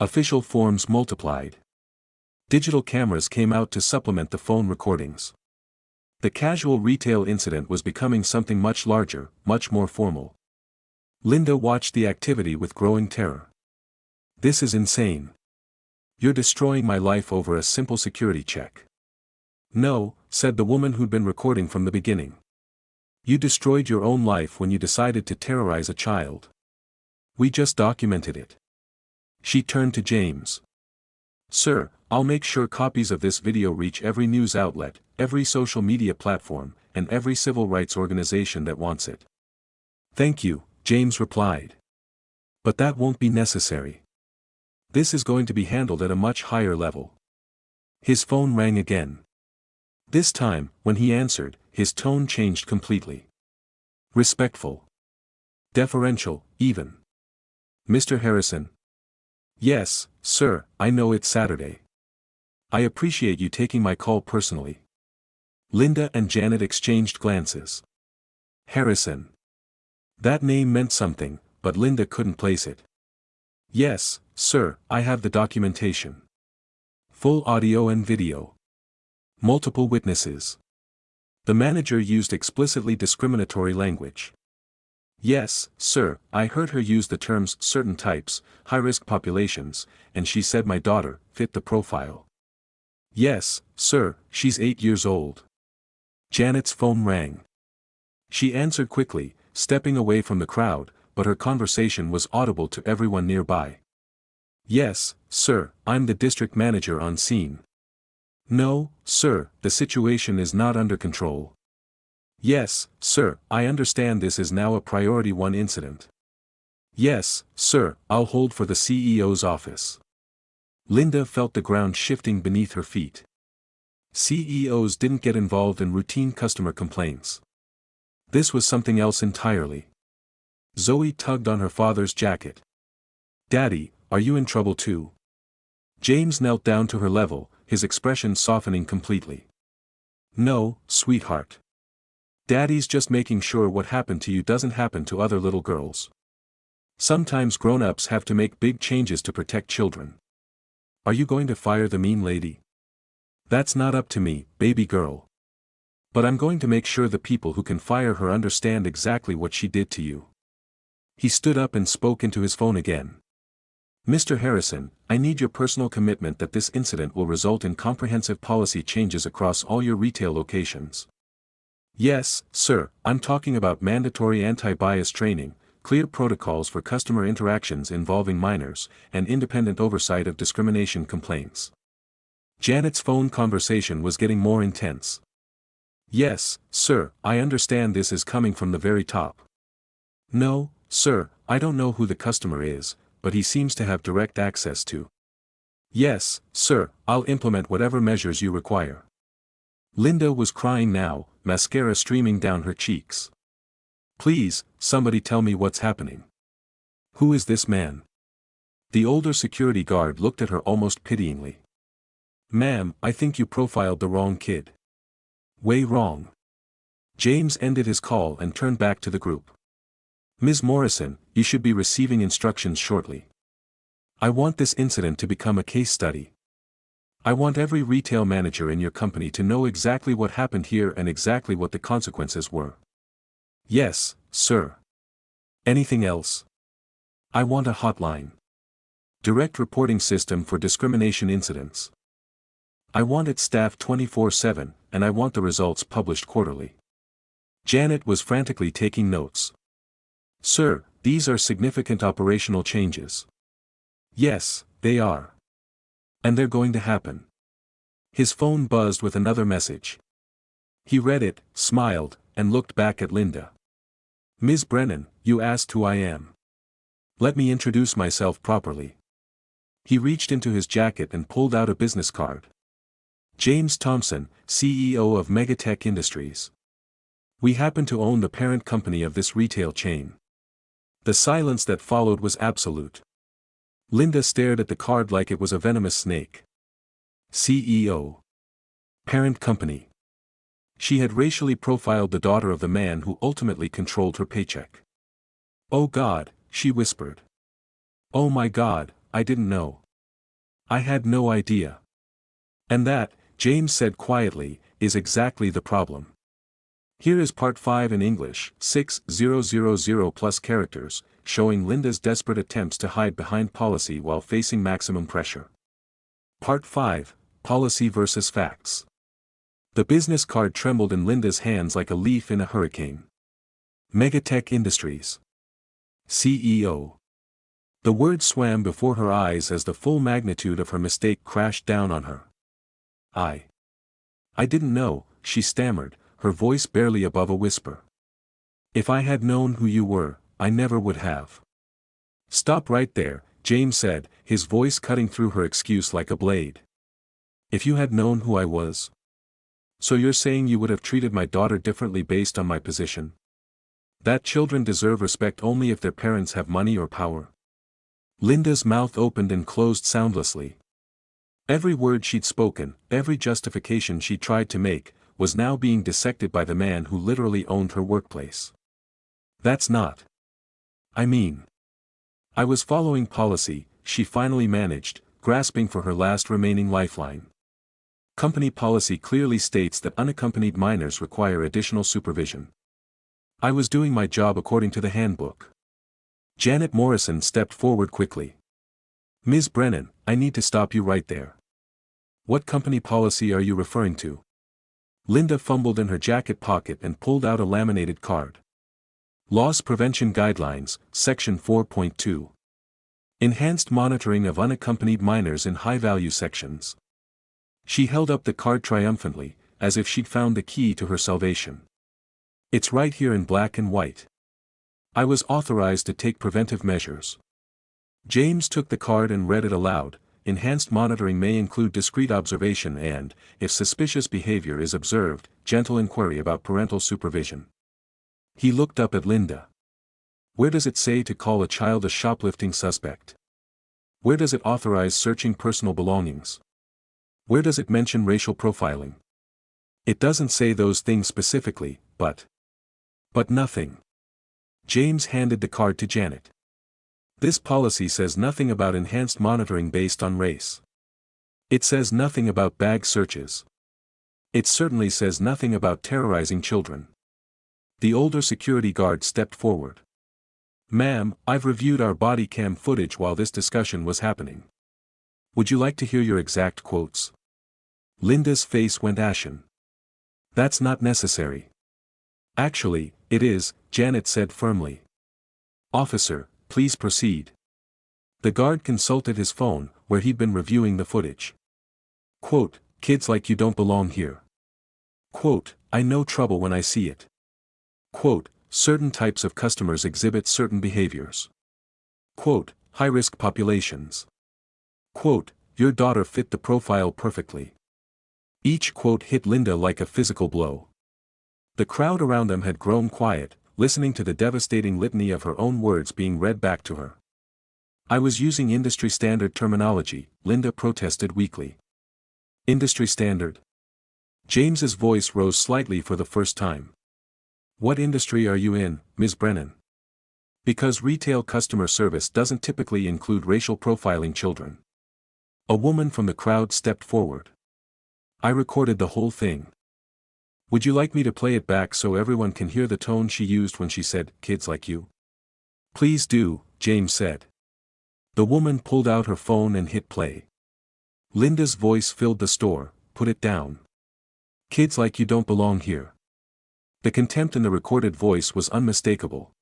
Official forms multiplied. Digital cameras came out to supplement the phone recordings. The casual retail incident was becoming something much larger, much more formal. Linda watched the activity with growing terror. This is insane. You're destroying my life over a simple security check. No, said the woman who'd been recording from the beginning. You destroyed your own life when you decided to terrorize a child. We just documented it. She turned to James. Sir, I'll make sure copies of this video reach every news outlet, every social media platform, and every civil rights organization that wants it. Thank you, James replied. But that won't be necessary. This is going to be handled at a much higher level. His phone rang again. This time, when he answered, his tone changed completely. Respectful. Deferential, even. Mr. Harrison. Yes, sir, I know it's Saturday. I appreciate you taking my call personally. Linda and Janet exchanged glances. Harrison. That name meant something, but Linda couldn't place it. Yes, sir, I have the documentation. Full audio and video. Multiple witnesses. The manager used explicitly discriminatory language. Yes, sir, I heard her use the terms certain types, high-risk populations, and she said my daughter fit the profile. Yes, sir, she's 8 years old. Janet's phone rang. She answered quickly, stepping away from the crowd, but her conversation was audible to everyone nearby. Yes, sir, I'm the district manager on scene. No, sir, the situation is not under control. Yes, sir, I understand this is now a priority 1 incident. Yes, sir, I'll hold for the CEO's office. Linda felt the ground shifting beneath her feet. CEOs didn't get involved in routine customer complaints. This was something else entirely. Zoe tugged on her father's jacket. Daddy, are you in trouble too? James knelt down to her level, his expression softening completely. No, sweetheart. Daddy's just making sure what happened to you doesn't happen to other little girls. Sometimes grown-ups have to make big changes to protect children. Are you going to fire the mean lady? That's not up to me, baby girl. But I'm going to make sure the people who can fire her understand exactly what she did to you. He stood up and spoke into his phone again. Mr. Harrison, I need your personal commitment that this incident will result in comprehensive policy changes across all your retail locations. Yes, sir, I'm talking about mandatory anti-bias training, clear protocols for customer interactions involving minors, and independent oversight of discrimination complaints. Janet's phone conversation was getting more intense. Yes, sir, I understand this is coming from the very top. No, sir, I don't know who the customer is, but he seems to have direct access to. Yes, sir, I'll implement whatever measures you require. Linda was crying now, mascara streaming down her cheeks. Please, somebody tell me what's happening. Who is this man? The older security guard looked at her almost pityingly. Ma'am, I think you profiled the wrong kid. Way wrong. James ended his call and turned back to the group. Ms. Morrison, you should be receiving instructions shortly. I want this incident to become a case study. I want every retail manager in your company to know exactly what happened here and exactly what the consequences were. Yes, sir. Anything else? I want a hotline. Direct reporting system for discrimination incidents. I want it staffed 24/7, and I want the results published quarterly. Janet was frantically taking notes. Sir, these are significant operational changes. Yes, they are. And they're going to happen. His phone buzzed with another message. He read it, smiled, and looked back at Linda. Ms. Brennan, you asked who I am. Let me introduce myself properly. He reached into his jacket and pulled out a business card. James Thompson, CEO of Megatech Industries. We happen to own the parent company of this retail chain. The silence that followed was absolute. Linda stared at the card like it was a venomous snake. CEO. Parent company. She had racially profiled the daughter of the man who ultimately controlled her paycheck. Oh God, she whispered. Oh my God, I didn't know. I had no idea. And that, James said quietly, is exactly the problem. Here is part 5 in English, 6000 plus characters, showing Linda's desperate attempts to hide behind policy while facing maximum pressure. Part 5, Policy versus Facts. The business card trembled in Linda's hands like a leaf in a hurricane. Megatech Industries. CEO. The word swam before her eyes as the full magnitude of her mistake crashed down on her. I didn't know, she stammered, her voice barely above a whisper. If I had known who you were, I never would have. Stop right there, James said, his voice cutting through her excuse like a blade. If you had known who I was. So you're saying you would have treated my daughter differently based on my position? That children deserve respect only if their parents have money or power? Linda's mouth opened and closed soundlessly. Every word she'd spoken, every justification she tried to make, was now being dissected by the man who literally owned her workplace. That's not. I mean. I was following policy, she finally managed, grasping for her last remaining lifeline. Company policy clearly states that unaccompanied minors require additional supervision. I was doing my job according to the handbook. Janet Morrison stepped forward quickly. Ms. Brennan, I need to stop you right there. What company policy are you referring to? Linda fumbled in her jacket pocket and pulled out a laminated card. Loss Prevention Guidelines, Section 4.2. Enhanced Monitoring of Unaccompanied Minors in High-Value Sections. She held up the card triumphantly, as if she'd found the key to her salvation. It's right here in black and white. I was authorized to take preventive measures. James took the card and read it aloud. Enhanced monitoring may include discreet observation and, if suspicious behavior is observed, gentle inquiry about parental supervision. He looked up at Linda. Where does it say to call a child a shoplifting suspect? Where does it authorize searching personal belongings? Where does it mention racial profiling? It doesn't say those things specifically, but nothing. James handed the card to Janet. This policy says nothing about enhanced monitoring based on race. It says nothing about bag searches. It certainly says nothing about terrorizing children. The older security guard stepped forward. Ma'am, I've reviewed our body cam footage while this discussion was happening. Would you like to hear your exact quotes? Linda's face went ashen. That's not necessary. Actually, it is, Janet said firmly. Officer, please proceed. The guard consulted his phone, where he'd been reviewing the footage. Quote, kids like you don't belong here. Quote, I know trouble when I see it. Quote, certain types of customers exhibit certain behaviors. Quote, high-risk populations. Quote, your daughter fit the profile perfectly. Each quote hit Linda like a physical blow. The crowd around them had grown quiet, listening to the devastating litany of her own words being read back to her. I was using industry standard terminology, Linda protested weakly. Industry standard? James's voice rose slightly for the first time. What industry are you in, Ms. Brennan? Because retail customer service doesn't typically include racial profiling children. A woman from the crowd stepped forward. I recorded the whole thing. Would you like me to play it back so everyone can hear the tone she used when she said, kids like you? Please do, James said. The woman pulled out her phone and hit play. Linda's voice filled the store, put it down. Kids like you don't belong here. The contempt in the recorded voice was unmistakable.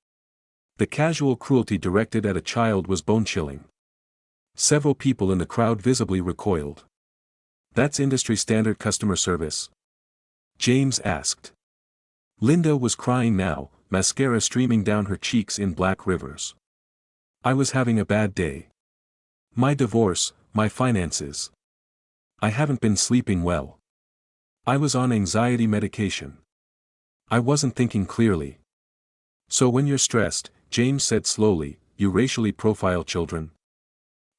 The casual cruelty directed at a child was bone-chilling. Several people in the crowd visibly recoiled. That's industry standard customer service? James asked. Linda was crying now, mascara streaming down her cheeks in black rivers. I was having a bad day. My divorce, my finances. I haven't been sleeping well. I was on anxiety medication. I wasn't thinking clearly. So when you're stressed, James said slowly, you racially profile children.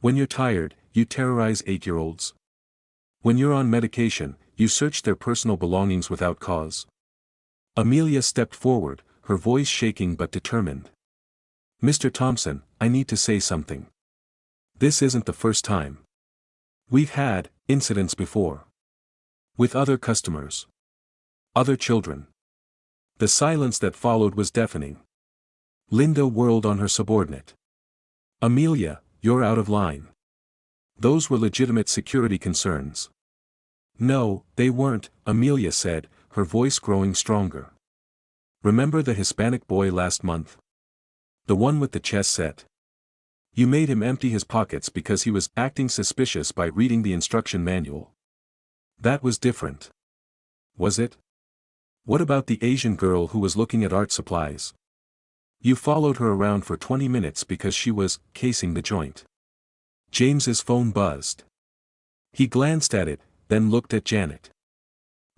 When you're tired, you terrorize 8-year-olds. When you're on medication, you search their personal belongings without cause. Amelia stepped forward, her voice shaking but determined. Mr. Thompson, I need to say something. This isn't the first time. We've had incidents before. With other customers. Other children. The silence that followed was deafening. Linda whirled on her subordinate. Amelia, you're out of line. Those were legitimate security concerns. No, they weren't, Amelia said, her voice growing stronger. Remember the Hispanic boy last month? The one with the chest set? You made him empty his pockets because he was acting suspicious by reading the instruction manual. That was different. Was it? What about the Asian girl who was looking at art supplies? You followed her around for 20 minutes because she was casing the joint. James's phone buzzed. He glanced at it, then looked at Janet.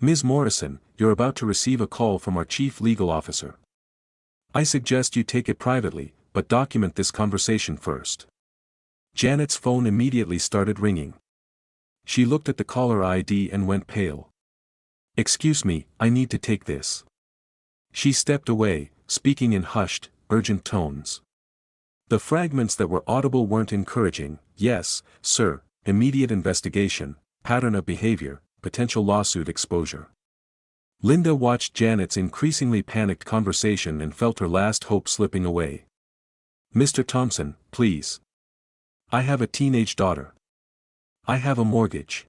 Ms. Morrison, you're about to receive a call from our chief legal officer. I suggest you take it privately, but document this conversation first. Janet's phone immediately started ringing. She looked at the caller ID and went pale. Excuse me, I need to take this. She stepped away, speaking in hushed, urgent tones. The fragments that were audible weren't encouraging. Yes, sir, immediate investigation, pattern of behavior, potential lawsuit exposure. Linda watched Janet's increasingly panicked conversation and felt her last hope slipping away. Mr. Thompson, please. I have a teenage daughter. I have a mortgage.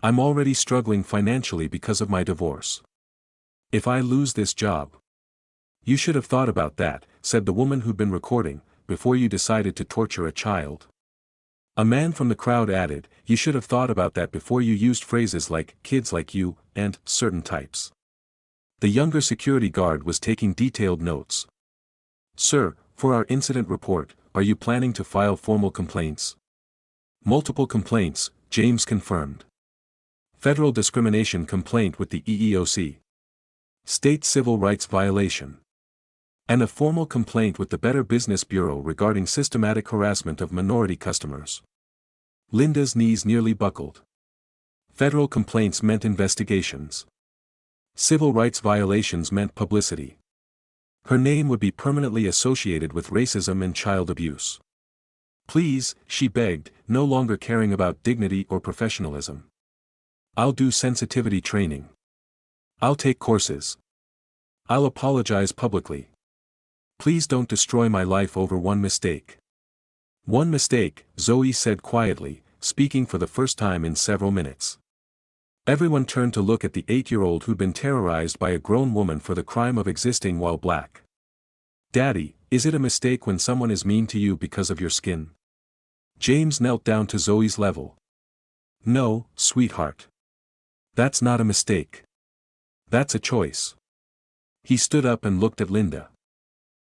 I'm already struggling financially because of my divorce. If I lose this job. You should have thought about that, said the woman who'd been recording, before you decided to torture a child. A man from the crowd added, you should have thought about that before you used phrases like, kids like you, and, certain types. The younger security guard was taking detailed notes. Sir, for our incident report, are you planning to file formal complaints? Multiple complaints, James confirmed. Federal discrimination complaint with the EEOC. State civil rights violation. And a formal complaint with the Better Business Bureau regarding systematic harassment of minority customers. Linda's knees nearly buckled. Federal complaints meant investigations. Civil rights violations meant publicity. Her name would be permanently associated with racism and child abuse. Please, she begged, no longer caring about dignity or professionalism. I'll do sensitivity training. I'll take courses. I'll apologize publicly. Please don't destroy my life over one mistake. One mistake, Zoe said quietly, speaking for the first time in several minutes. Everyone turned to look at the 8-year-old who'd been terrorized by a grown woman for the crime of existing while black. Daddy, Is it a mistake when someone is mean to you because of your skin? James knelt down to Zoe's level. No, sweetheart. That's not a mistake. That's a choice. He stood up and looked at Linda.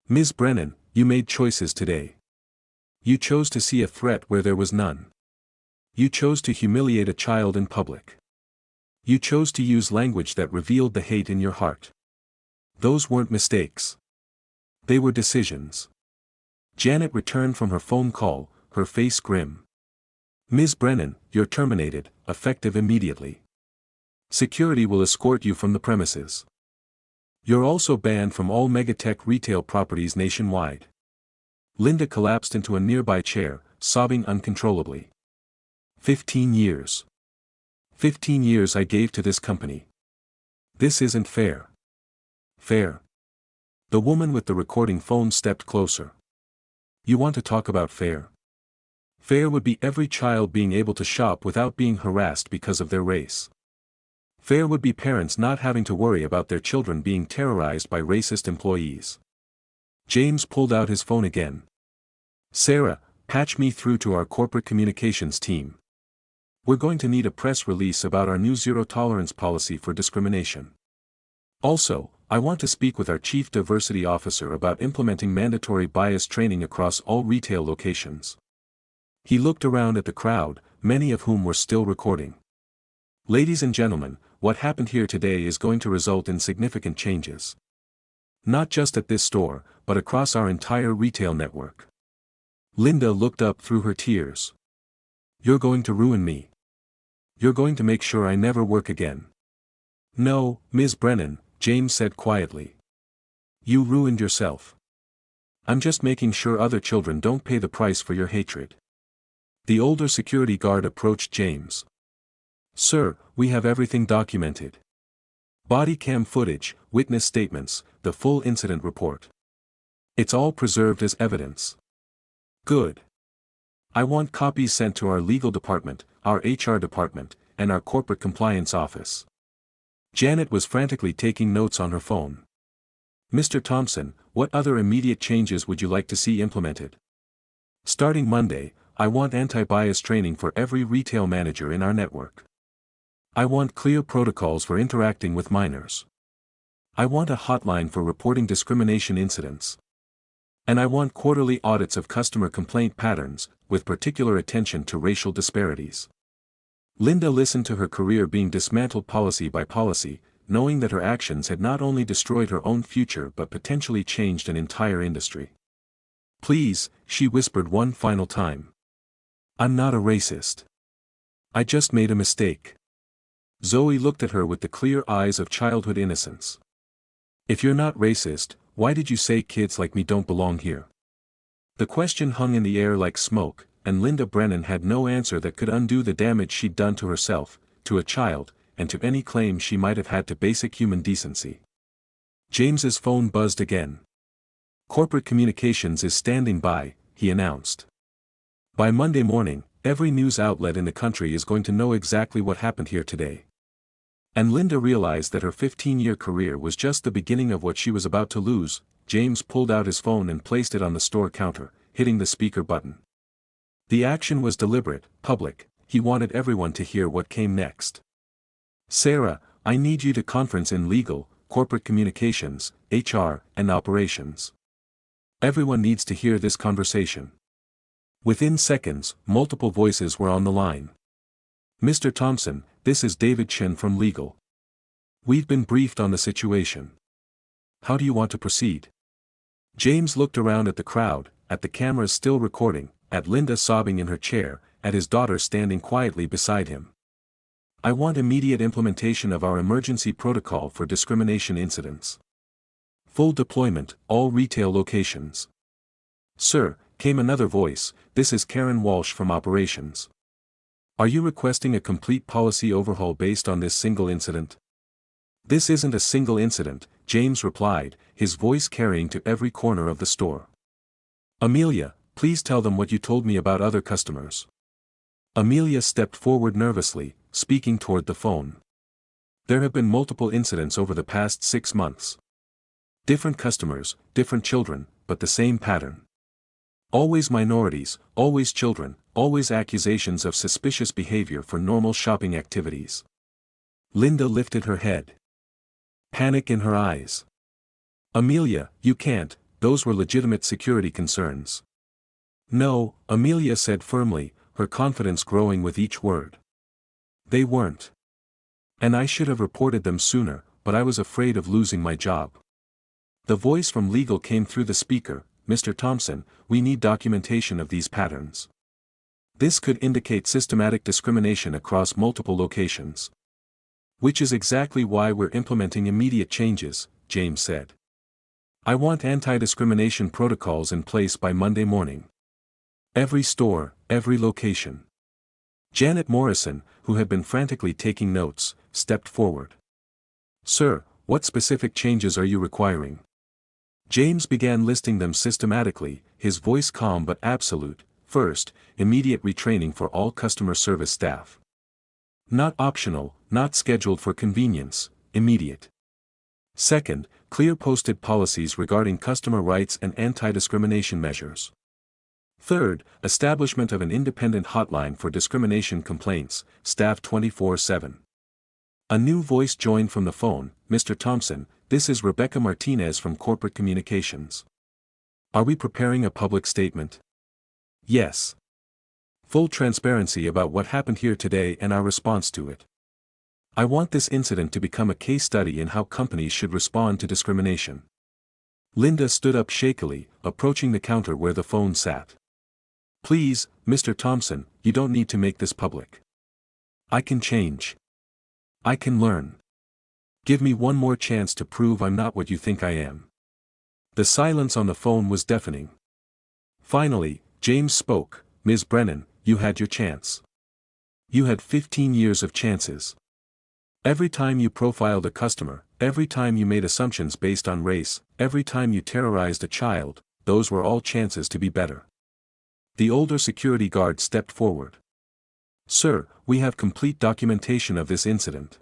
Ms. Brennan, you made choices today. You chose to see a threat where there was none. You chose to humiliate a child in public. You chose to use language that revealed the hate in your heart. Those weren't mistakes. They were decisions. Janet returned from her phone call, her face grim. Ms. Brennan, you're terminated, effective immediately. Security will escort you from the premises. You're also banned from all Megatech retail properties nationwide. Linda collapsed into a nearby chair, sobbing uncontrollably. 15 years. 15 years I gave to this company. This isn't fair. Fair. The woman with the recording phone stepped closer. You want to talk about fair? Fair would be every child being able to shop without being harassed because of their race. Fair would be parents not having to worry about their children being terrorized by racist employees. James pulled out his phone again. Sarah, patch me through to our corporate communications team. We're going to need a press release about our new zero-tolerance policy for discrimination. Also, I want to speak with our Chief Diversity Officer about implementing mandatory bias training across all retail locations. He looked around at the crowd, many of whom were still recording. Ladies and gentlemen, what happened here today is going to result in significant changes. Not just at this store, but across our entire retail network. Linda looked up through her tears. You're going to ruin me. You're going to make sure I never work again. No, Ms. Brennan, James said quietly. You ruined yourself. I'm just making sure other children don't pay the price for your hatred. The older security guard approached James. Sir, we have everything documented. Body cam footage, witness statements, the full incident report. It's all preserved as evidence. Good. I want copies sent to our legal department, our HR department, and our corporate compliance office. Janet was frantically taking notes on her phone. Mr. Thompson, what other immediate changes would you like to see implemented? Starting Monday, I want anti-bias training for every retail manager in our network. I want clear protocols for interacting with minors. I want a hotline for reporting discrimination incidents. And I want quarterly audits of customer complaint patterns, with particular attention to racial disparities. Linda listened to her career being dismantled policy by policy, knowing that her actions had not only destroyed her own future but potentially changed an entire industry. Please, she whispered one final time. I'm not a racist. I just made a mistake. Zoe looked at her with the clear eyes of childhood innocence. If you're not racist, why did you say kids like me don't belong here? The question hung in the air like smoke, and Linda Brennan had no answer that could undo the damage she'd done to herself, to a child, and to any claim she might have had to basic human decency. James's phone buzzed again. Corporate Communications is standing by, he announced. By Monday morning, every news outlet in the country is going to know exactly what happened here today. And Linda realized that her 15-year career was just the beginning of what she was about to lose. James pulled out his phone and placed it on the store counter, hitting the speaker button. The action was deliberate, public, he wanted everyone to hear what came next. Sarah, I need you to conference in legal, corporate communications, HR, and operations. Everyone needs to hear this conversation. Within seconds, multiple voices were on the line. Mr. Thompson, this is David Chen from legal. We've been briefed on the situation. How do you want to proceed? James looked around at the crowd, at the cameras still recording, at Linda sobbing in her chair, at his daughter standing quietly beside him. I want immediate implementation of our emergency protocol for discrimination incidents. Full deployment, all retail locations. Sir, came another voice, this is Karen Walsh from operations. Are you requesting a complete policy overhaul based on this single incident? This isn't a single incident, James replied, his voice carrying to every corner of the store. Amelia, please tell them what you told me about other customers. Amelia stepped forward nervously, speaking toward the phone. There have been multiple incidents over the past 6 months. Different customers, different children, but the same pattern. Always minorities, always children, always accusations of suspicious behavior for normal shopping activities. Linda lifted her head. Panic in her eyes. Amelia, you can't, those were legitimate security concerns. No, Amelia said firmly, her confidence growing with each word. They weren't. And I should have reported them sooner, but I was afraid of losing my job. The voice from legal came through the speaker. Mr. Thompson, we need documentation of these patterns. This could indicate systematic discrimination across multiple locations. Which is exactly why we're implementing immediate changes, James said. I want anti-discrimination protocols in place by Monday morning. Every store, every location. Janet Morrison, who had been frantically taking notes, stepped forward. Sir, what specific changes are you requiring? James began listing them systematically, his voice calm but absolute. First, immediate retraining for all customer service staff. Not optional, not scheduled for convenience, immediate. Second, clear posted policies regarding customer rights and anti-discrimination measures. Third, establishment of an independent hotline for discrimination complaints, staff 24/7. A new voice joined from the phone. Mr. Thompson, this is Rebecca Martinez from Corporate Communications. Are we preparing a public statement? Yes. Full transparency about what happened here today and our response to it. I want this incident to become a case study in how companies should respond to discrimination. Linda stood up shakily, approaching the counter where the phone sat. Please, Mr. Thompson, you don't need to make this public. I can change. I can learn. Give me one more chance to prove I'm not what you think I am. The silence on the phone was deafening. Finally, James spoke. Ms. Brennan, you had your chance. You had 15 years of chances. Every time you profiled a customer, every time you made assumptions based on race, every time you terrorized a child, those were all chances to be better. The older security guard stepped forward. Sir, we have complete documentation of this incident.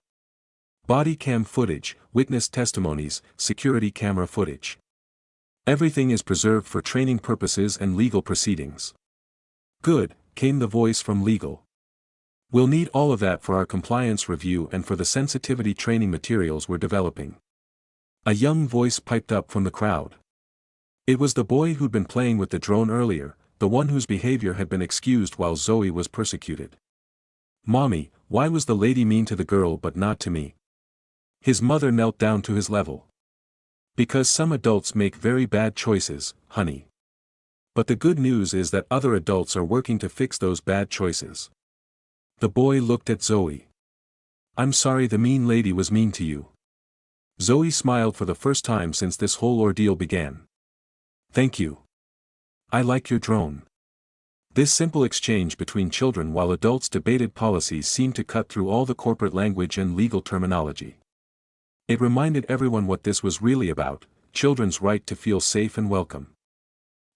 Body cam footage, witness testimonies, security camera footage. Everything is preserved for training purposes and legal proceedings. Good, came the voice from legal. We'll need all of that for our compliance review and for the sensitivity training materials we're developing. A young voice piped up from the crowd. It was the boy who'd been playing with the drone earlier, the one whose behavior had been excused while Zoe was persecuted. Mommy, why was the lady mean to the girl but not to me? His mother knelt down to his level. Because some adults make very bad choices, honey. But the good news is that other adults are working to fix those bad choices. The boy looked at Zoe. I'm sorry the mean lady was mean to you. Zoe smiled for the first time since this whole ordeal began. Thank you. I like your drone. This simple exchange between children while adults debated policies seemed to cut through all the corporate language and legal terminology. It reminded everyone what this was really about, children's right to feel safe and welcome.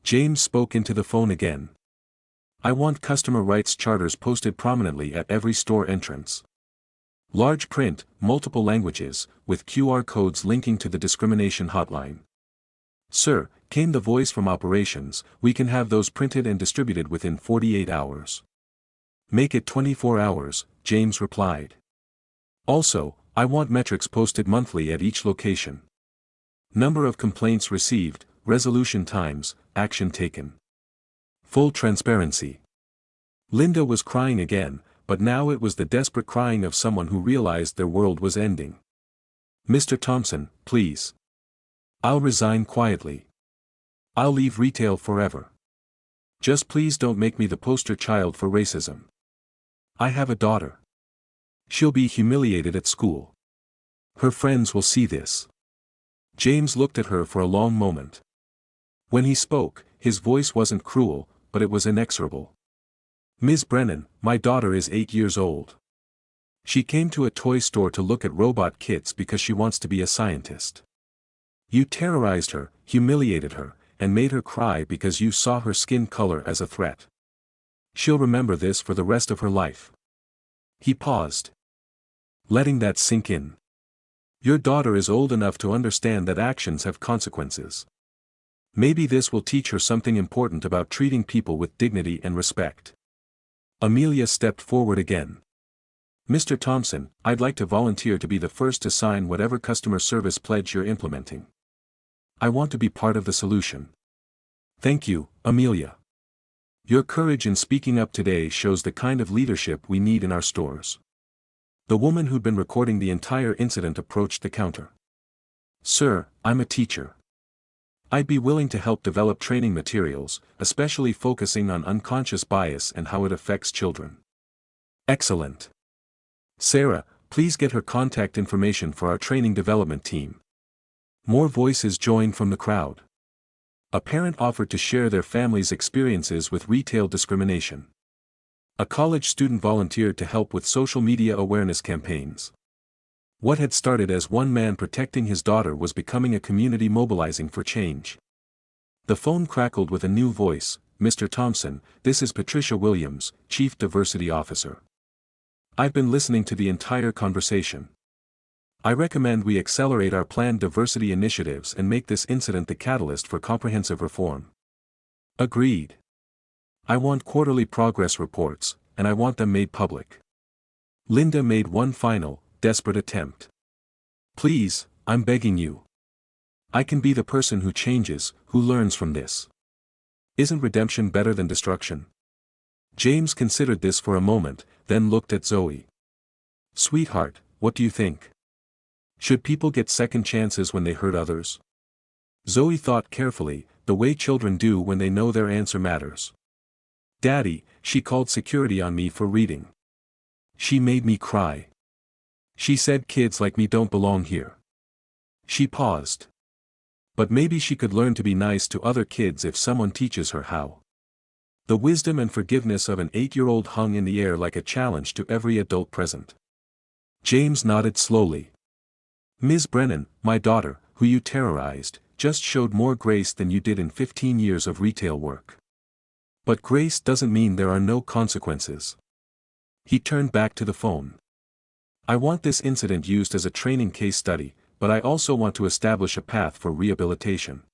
James spoke into the phone again. I want customer rights charters posted prominently at every store entrance. Large print, multiple languages, with QR codes linking to the discrimination hotline. Sir, came the voice from operations, we can have those printed and distributed within 48 hours. Make it 24 hours, James replied. Also, I want metrics posted monthly at each location. Number of complaints received, resolution times, action taken. Full transparency. Linda was crying again, but now it was the desperate crying of someone who realized their world was ending. Mr. Thompson, please. I'll resign quietly. I'll leave retail forever. Just please don't make me the poster child for racism. I have a daughter. She'll be humiliated at school. Her friends will see this. James looked at her for a long moment. When he spoke, his voice wasn't cruel, but it was inexorable. Ms. Brennan, my daughter is 8 years old. She came to a toy store to look at robot kits because she wants to be a scientist. You terrorized her, humiliated her, and made her cry because you saw her skin color as a threat. She'll remember this for the rest of her life. He paused, letting that sink in. Your daughter is old enough to understand that actions have consequences. Maybe this will teach her something important about treating people with dignity and respect. Amelia stepped forward again. Mr. Thompson, I'd like to volunteer to be the first to sign whatever customer service pledge you're implementing. I want to be part of the solution. Thank you, Amelia. Your courage in speaking up today shows the kind of leadership we need in our stores. The woman who'd been recording the entire incident approached the counter. Sir, I'm a teacher. I'd be willing to help develop training materials, especially focusing on unconscious bias and how it affects children. Excellent. Sarah, please get her contact information for our training development team. More voices joined from the crowd. A parent offered to share their family's experiences with retail discrimination. A college student volunteered to help with social media awareness campaigns. What had started as one man protecting his daughter was becoming a community mobilizing for change. The phone crackled with a new voice. Mr. Thompson, this is Patricia Williams, Chief Diversity Officer. I've been listening to the entire conversation. I recommend we accelerate our planned diversity initiatives and make this incident the catalyst for comprehensive reform. Agreed. I want quarterly progress reports, and I want them made public. Linda made one final, desperate attempt. Please, I'm begging you. I can be the person who changes, who learns from this. Isn't redemption better than destruction? James considered this for a moment, then looked at Zoe. Sweetheart, what do you think? Should people get second chances when they hurt others? Zoe thought carefully, the way children do when they know their answer matters. Daddy, she called security on me for reading. She made me cry. She said kids like me don't belong here. She paused. But maybe she could learn to be nice to other kids if someone teaches her how. The wisdom and forgiveness of an 8-year-old hung in the air like a challenge to every adult present. James nodded slowly. Ms. Brennan, my daughter, who you terrorized, just showed more grace than you did in 15 years of retail work. But grace doesn't mean there are no consequences. He turned back to the phone. I want this incident used as a training case study, but I also want to establish a path for rehabilitation.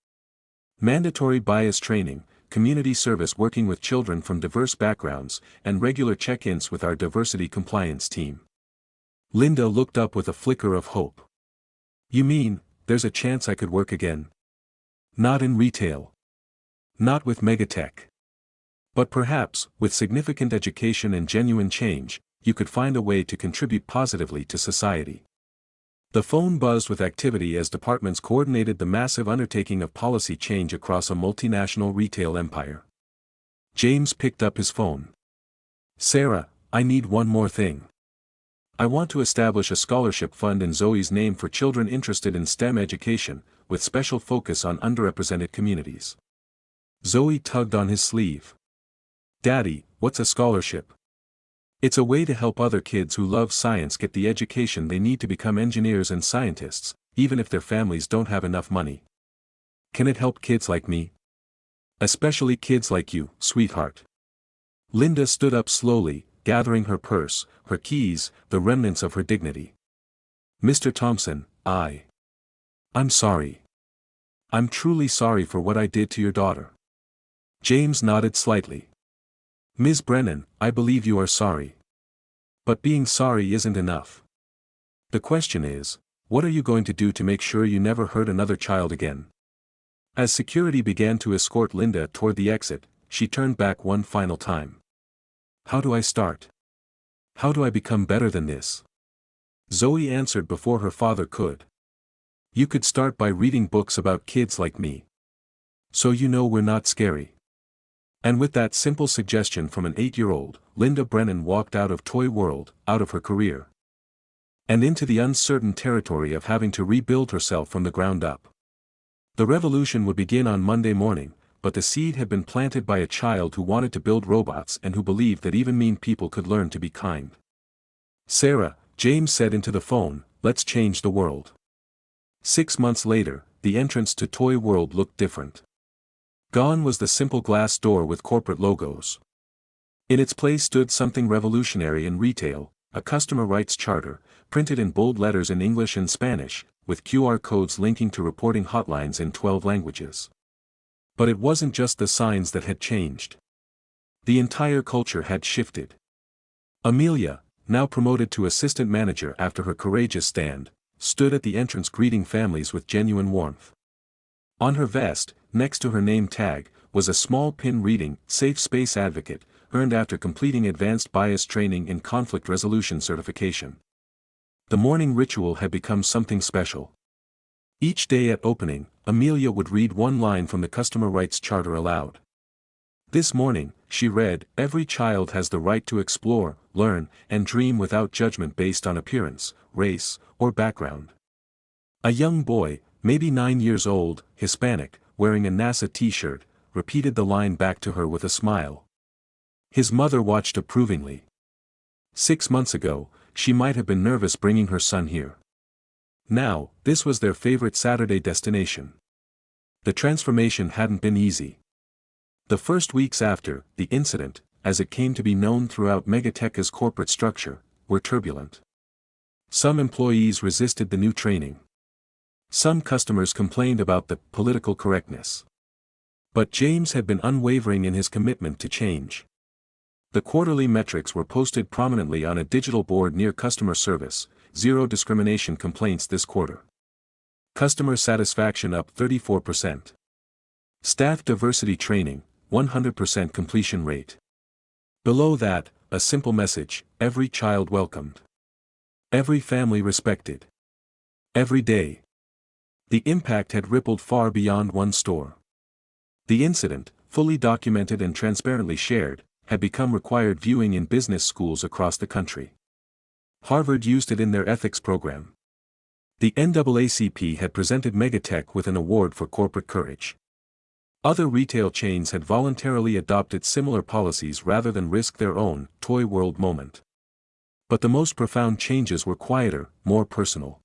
Mandatory bias training, community service working with children from diverse backgrounds, and regular check-ins with our diversity compliance team. Linda looked up with a flicker of hope. You mean, there's a chance I could work again? Not in retail. Not with Megatech. But perhaps, with significant education and genuine change, you could find a way to contribute positively to society. The phone buzzed with activity as departments coordinated the massive undertaking of policy change across a multinational retail empire. James picked up his phone. Sarah, I need one more thing. I want to establish a scholarship fund in Zoe's name for children interested in STEM education, with special focus on underrepresented communities. Zoe tugged on his sleeve. Daddy, what's a scholarship? It's a way to help other kids who love science get the education they need to become engineers and scientists, even if their families don't have enough money. Can it help kids like me? Especially kids like you, sweetheart. Linda stood up slowly, gathering her purse, her keys, the remnants of her dignity. Mr. Thompson, I'm sorry. I'm truly sorry for what I did to your daughter. James nodded slightly. Ms. Brennan, I believe you are sorry. But being sorry isn't enough. The question is, what are you going to do to make sure you never hurt another child again? As security began to escort Linda toward the exit, she turned back one final time. How do I start? How do I become better than this? Zoe answered before her father could. You could start by reading books about kids like me. So you know we're not scary. And with that simple suggestion from an 8-year-old, Linda Brennan walked out of Toy World, out of her career. And into the uncertain territory of having to rebuild herself from the ground up. The revolution would begin on Monday morning, but the seed had been planted by a child who wanted to build robots and who believed that even mean people could learn to be kind. Sarah, James said into the phone, let's change the world. 6 months later, the entrance to Toy World looked different. Gone was the simple glass door with corporate logos. In its place stood something revolutionary in retail, a customer rights charter, printed in bold letters in English and Spanish, with QR codes linking to reporting hotlines in 12 languages. But it wasn't just the signs that had changed. The entire culture had shifted. Amelia, now promoted to assistant manager after her courageous stand, stood at the entrance greeting families with genuine warmth. On her vest, next to her name tag, was a small pin reading, "Safe Space Advocate," earned after completing advanced bias training in conflict resolution certification. The morning ritual had become something special. Each day at opening, Amelia would read one line from the Customer Rights Charter aloud. This morning, she read, "Every child has the right to explore, learn, and dream without judgment based on appearance, race, or background." A young boy, maybe 9 years old, Hispanic, wearing a NASA t-shirt, repeated the line back to her with a smile. His mother watched approvingly. 6 months ago, she might have been nervous bringing her son here. Now, this was their favorite Saturday destination. The transformation hadn't been easy. The first weeks after the incident, as it came to be known throughout Megatecha's corporate structure, were turbulent. Some employees resisted the new training. Some customers complained about the political correctness. But James had been unwavering in his commitment to change. The quarterly metrics were posted prominently on a digital board near customer service: zero discrimination complaints this quarter. Customer satisfaction up 34%. Staff diversity training, 100% completion rate. Below that, a simple message: every child welcomed. Every family respected. Every day. The impact had rippled far beyond one store. The incident, fully documented and transparently shared, had become required viewing in business schools across the country. Harvard used it in their ethics program. The NAACP had presented Megatech with an award for corporate courage. Other retail chains had voluntarily adopted similar policies rather than risk their own toy world moment. But the most profound changes were quieter, more personal.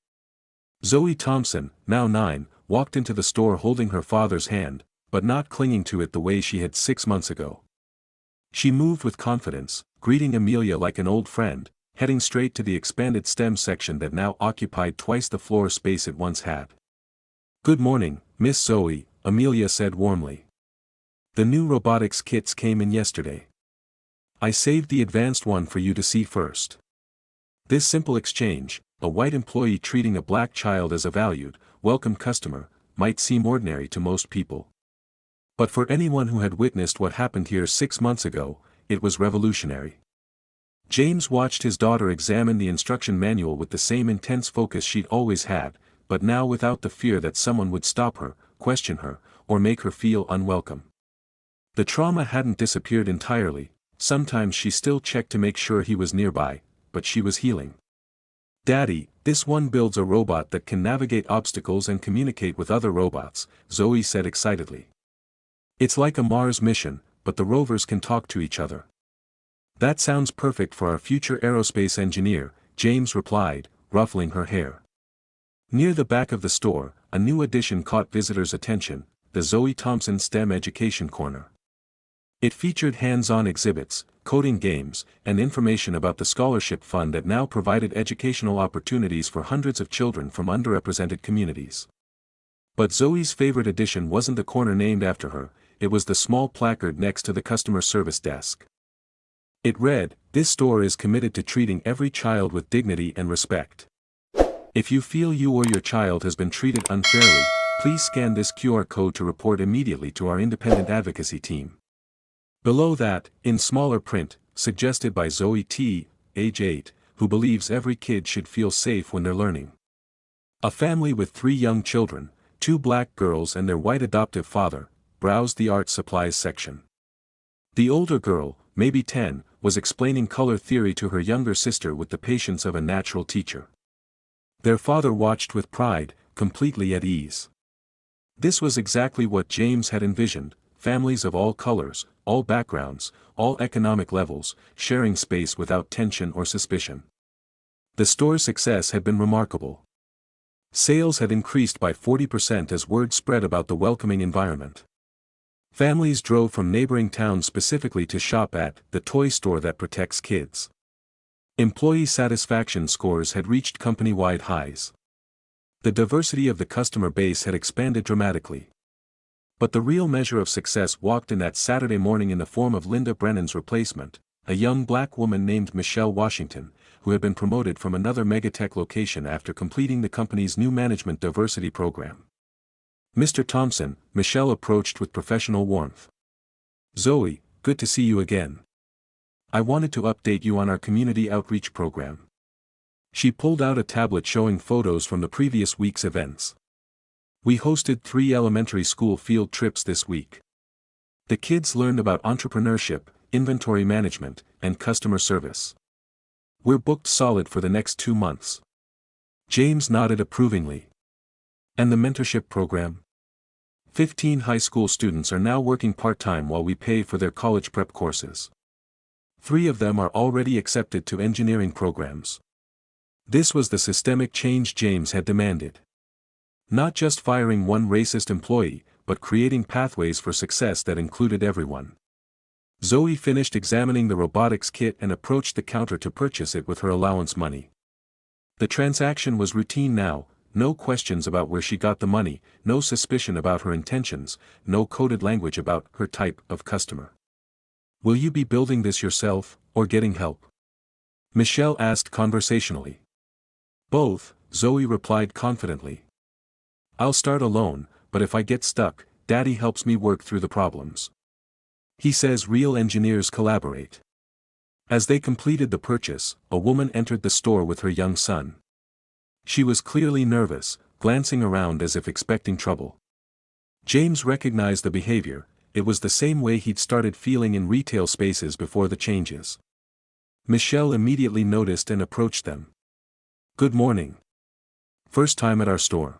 Zoe Thompson, now 9, walked into the store holding her father's hand, but not clinging to it the way she had 6 months ago. She moved with confidence, greeting Amelia like an old friend, heading straight to the expanded STEM section that now occupied twice the floor space it once had. "Good morning, Miss Zoe," Amelia said warmly. "The new robotics kits came in yesterday. I saved the advanced one for you to see first." This simple exchange, a white employee treating a black child as a valued, welcome customer, might seem ordinary to most people. But for anyone who had witnessed what happened here 6 months ago, it was revolutionary. James watched his daughter examine the instruction manual with the same intense focus she'd always had, but now without the fear that someone would stop her, question her, or make her feel unwelcome. The trauma hadn't disappeared entirely. Sometimes she still checked to make sure he was nearby, but she was healing. "Daddy, this one builds a robot that can navigate obstacles and communicate with other robots," Zoe said excitedly. "It's like a Mars mission, but the rovers can talk to each other." "That sounds perfect for our future aerospace engineer," James replied, ruffling her hair. Near the back of the store, a new addition caught visitors' attention: the Zoe Thompson STEM Education Corner. It featured hands-on exhibits, coding games, and information about the scholarship fund that now provided educational opportunities for hundreds of children from underrepresented communities. But Zoe's favorite addition wasn't the corner named after her, it was the small placard next to the customer service desk. It read, "This store is committed to treating every child with dignity and respect. If you feel you or your child has been treated unfairly, please scan this QR code to report immediately to our independent advocacy team." Below that, in smaller print, suggested by Zoe T., age 8, who believes every kid should feel safe when they're learning. A family with 3 young children, 2 black girls and their white adoptive father, browsed the art supplies section. The older girl, maybe 10, was explaining color theory to her younger sister with the patience of a natural teacher. Their father watched with pride, completely at ease. This was exactly what James had envisioned: families of all colors, all backgrounds, all economic levels, sharing space without tension or suspicion. The store's success had been remarkable. Sales had increased by 40% as word spread about the welcoming environment. Families drove from neighboring towns specifically to shop at the toy store that protects kids. Employee satisfaction scores had reached company-wide highs. The diversity of the customer base had expanded dramatically. But the real measure of success walked in that Saturday morning in the form of Linda Brennan's replacement, a young black woman named Michelle Washington, who had been promoted from another Megatech location after completing the company's new management diversity program. "Mr. Thompson," Michelle approached with professional warmth. "Zoe, good to see you again. I wanted to update you on our community outreach program." She pulled out a tablet showing photos from the previous week's events. "We hosted 3 elementary school field trips this week. The kids learned about entrepreneurship, inventory management, and customer service. We're booked solid for the next 2 months." James nodded approvingly. "And the mentorship program? 15 high school students are now working part-time while we pay for their college prep courses. 3 of them are already accepted to engineering programs." This was the systemic change James had demanded. Not just firing one racist employee, but creating pathways for success that included everyone. Zoe finished examining the robotics kit and approached the counter to purchase it with her allowance money. The transaction was routine now, no questions about where she got the money, no suspicion about her intentions, no coded language about her type of customer. "Will you be building this yourself, or getting help?" Michelle asked conversationally. "Both," Zoe replied confidently. "I'll start alone, but if I get stuck, Daddy helps me work through the problems. He says real engineers collaborate." As they completed the purchase, a woman entered the store with her young son. She was clearly nervous, glancing around as if expecting trouble. James recognized the behavior. It was the same way he'd started feeling in retail spaces before the changes. Michelle immediately noticed and approached them. "Good morning. First time at our store.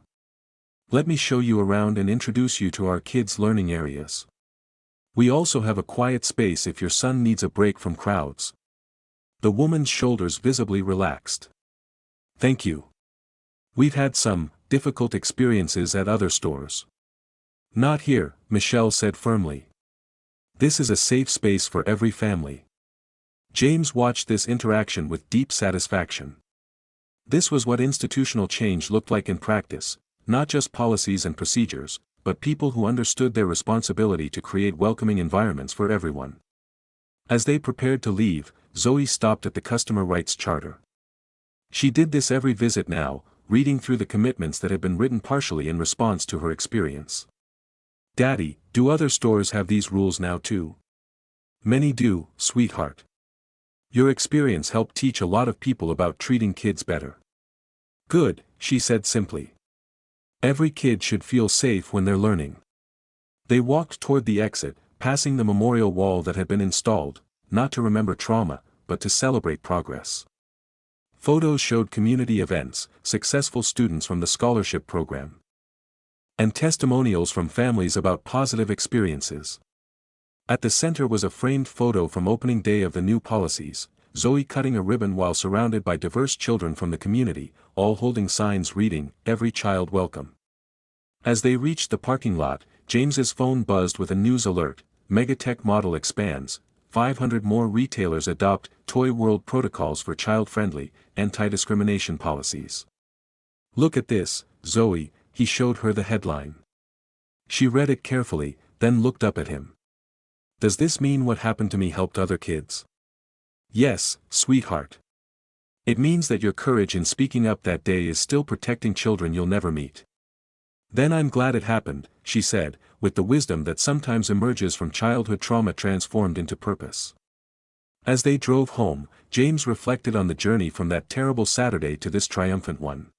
Let me show you around and introduce you to our kids' learning areas. We also have a quiet space if your son needs a break from crowds." The woman's shoulders visibly relaxed. "Thank you. We've had some difficult experiences at other stores." "Not here," Michelle said firmly. "This is a safe space for every family." James watched this interaction with deep satisfaction. This was what institutional change looked like in practice, not just policies and procedures, but people who understood their responsibility to create welcoming environments for everyone. As they prepared to leave, Zoe stopped at the customer rights charter. She did this every visit now, reading through the commitments that had been written partially in response to her experience. "Daddy, do other stores have these rules now too?" "Many do, sweetheart. Your experience helped teach a lot of people about treating kids better." "Good," she said simply. "Every kid should feel safe when they're learning." They walked toward the exit, passing the memorial wall that had been installed, not to remember trauma, but to celebrate progress. Photos showed community events, successful students from the scholarship program, and testimonials from families about positive experiences. At the center was a framed photo from opening day of the new policies, Zoe cutting a ribbon while surrounded by diverse children from the community, all holding signs reading, "Every child welcome." As they reached the parking lot, James's phone buzzed with a news alert: Megatech model expands, 500 more retailers adopt Toy World protocols for child-friendly, anti-discrimination policies. "Look at this, Zoe," he showed her the headline. She read it carefully, then looked up at him. "Does this mean what happened to me helped other kids?" "Yes, sweetheart. It means that your courage in speaking up that day is still protecting children you'll never meet." "Then I'm glad it happened," she said, with the wisdom that sometimes emerges from childhood trauma transformed into purpose. As they drove home, James reflected on the journey from that terrible Saturday to this triumphant one.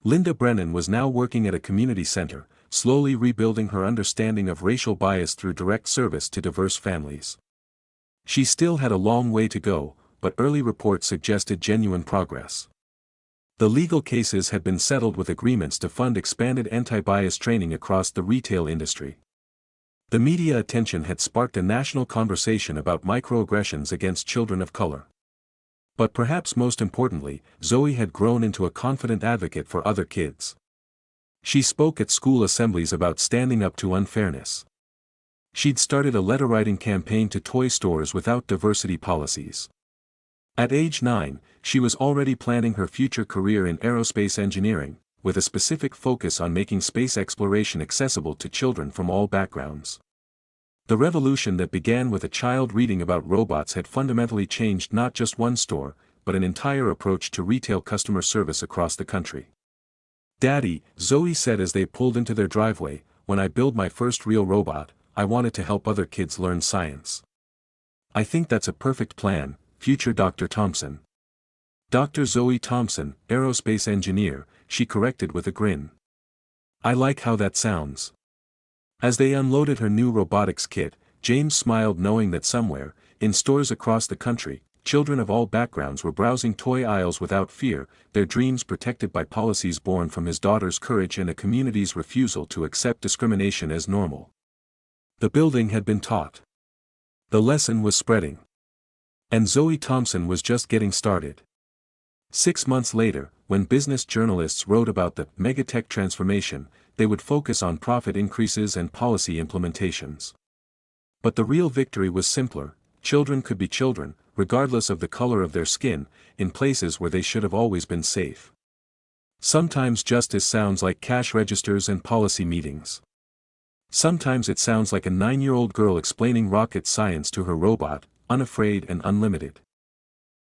Linda Brennan was now working at a community center, slowly rebuilding her understanding of racial bias through direct service to diverse families. She still had a long way to go, but early reports suggested genuine progress. The legal cases had been settled with agreements to fund expanded anti-bias training across the retail industry. The media attention had sparked a national conversation about microaggressions against children of color. But perhaps most importantly, Zoe had grown into a confident advocate for other kids. She spoke at school assemblies about standing up to unfairness. She'd started a letter-writing campaign to toy stores without diversity policies. At age 9, she was already planning her future career in aerospace engineering, with a specific focus on making space exploration accessible to children from all backgrounds. The revolution that began with a child reading about robots had fundamentally changed not just one store, but an entire approach to retail customer service across the country. "Daddy," Zoe said as they pulled into their driveway, "when I build my first real robot, I wanted to help other kids learn science." "I think that's a perfect plan, future Dr. Thompson." "Dr. Zoe Thompson, aerospace engineer," she corrected with a grin. "I like how that sounds." As they unloaded her new robotics kit, James smiled knowing that somewhere, in stores across the country, children of all backgrounds were browsing toy aisles without fear, their dreams protected by policies born from his daughter's courage and a community's refusal to accept discrimination as normal. The building had been taught. The lesson was spreading. And Zoe Thompson was just getting started. 6 months later, when business journalists wrote about the megatech transformation, they would focus on profit increases and policy implementations. But the real victory was simpler: children could be children, regardless of the color of their skin, in places where they should have always been safe. Sometimes justice sounds like cash registers and policy meetings. Sometimes it sounds like a 9-year-old girl explaining rocket science to her robot, unafraid and unlimited.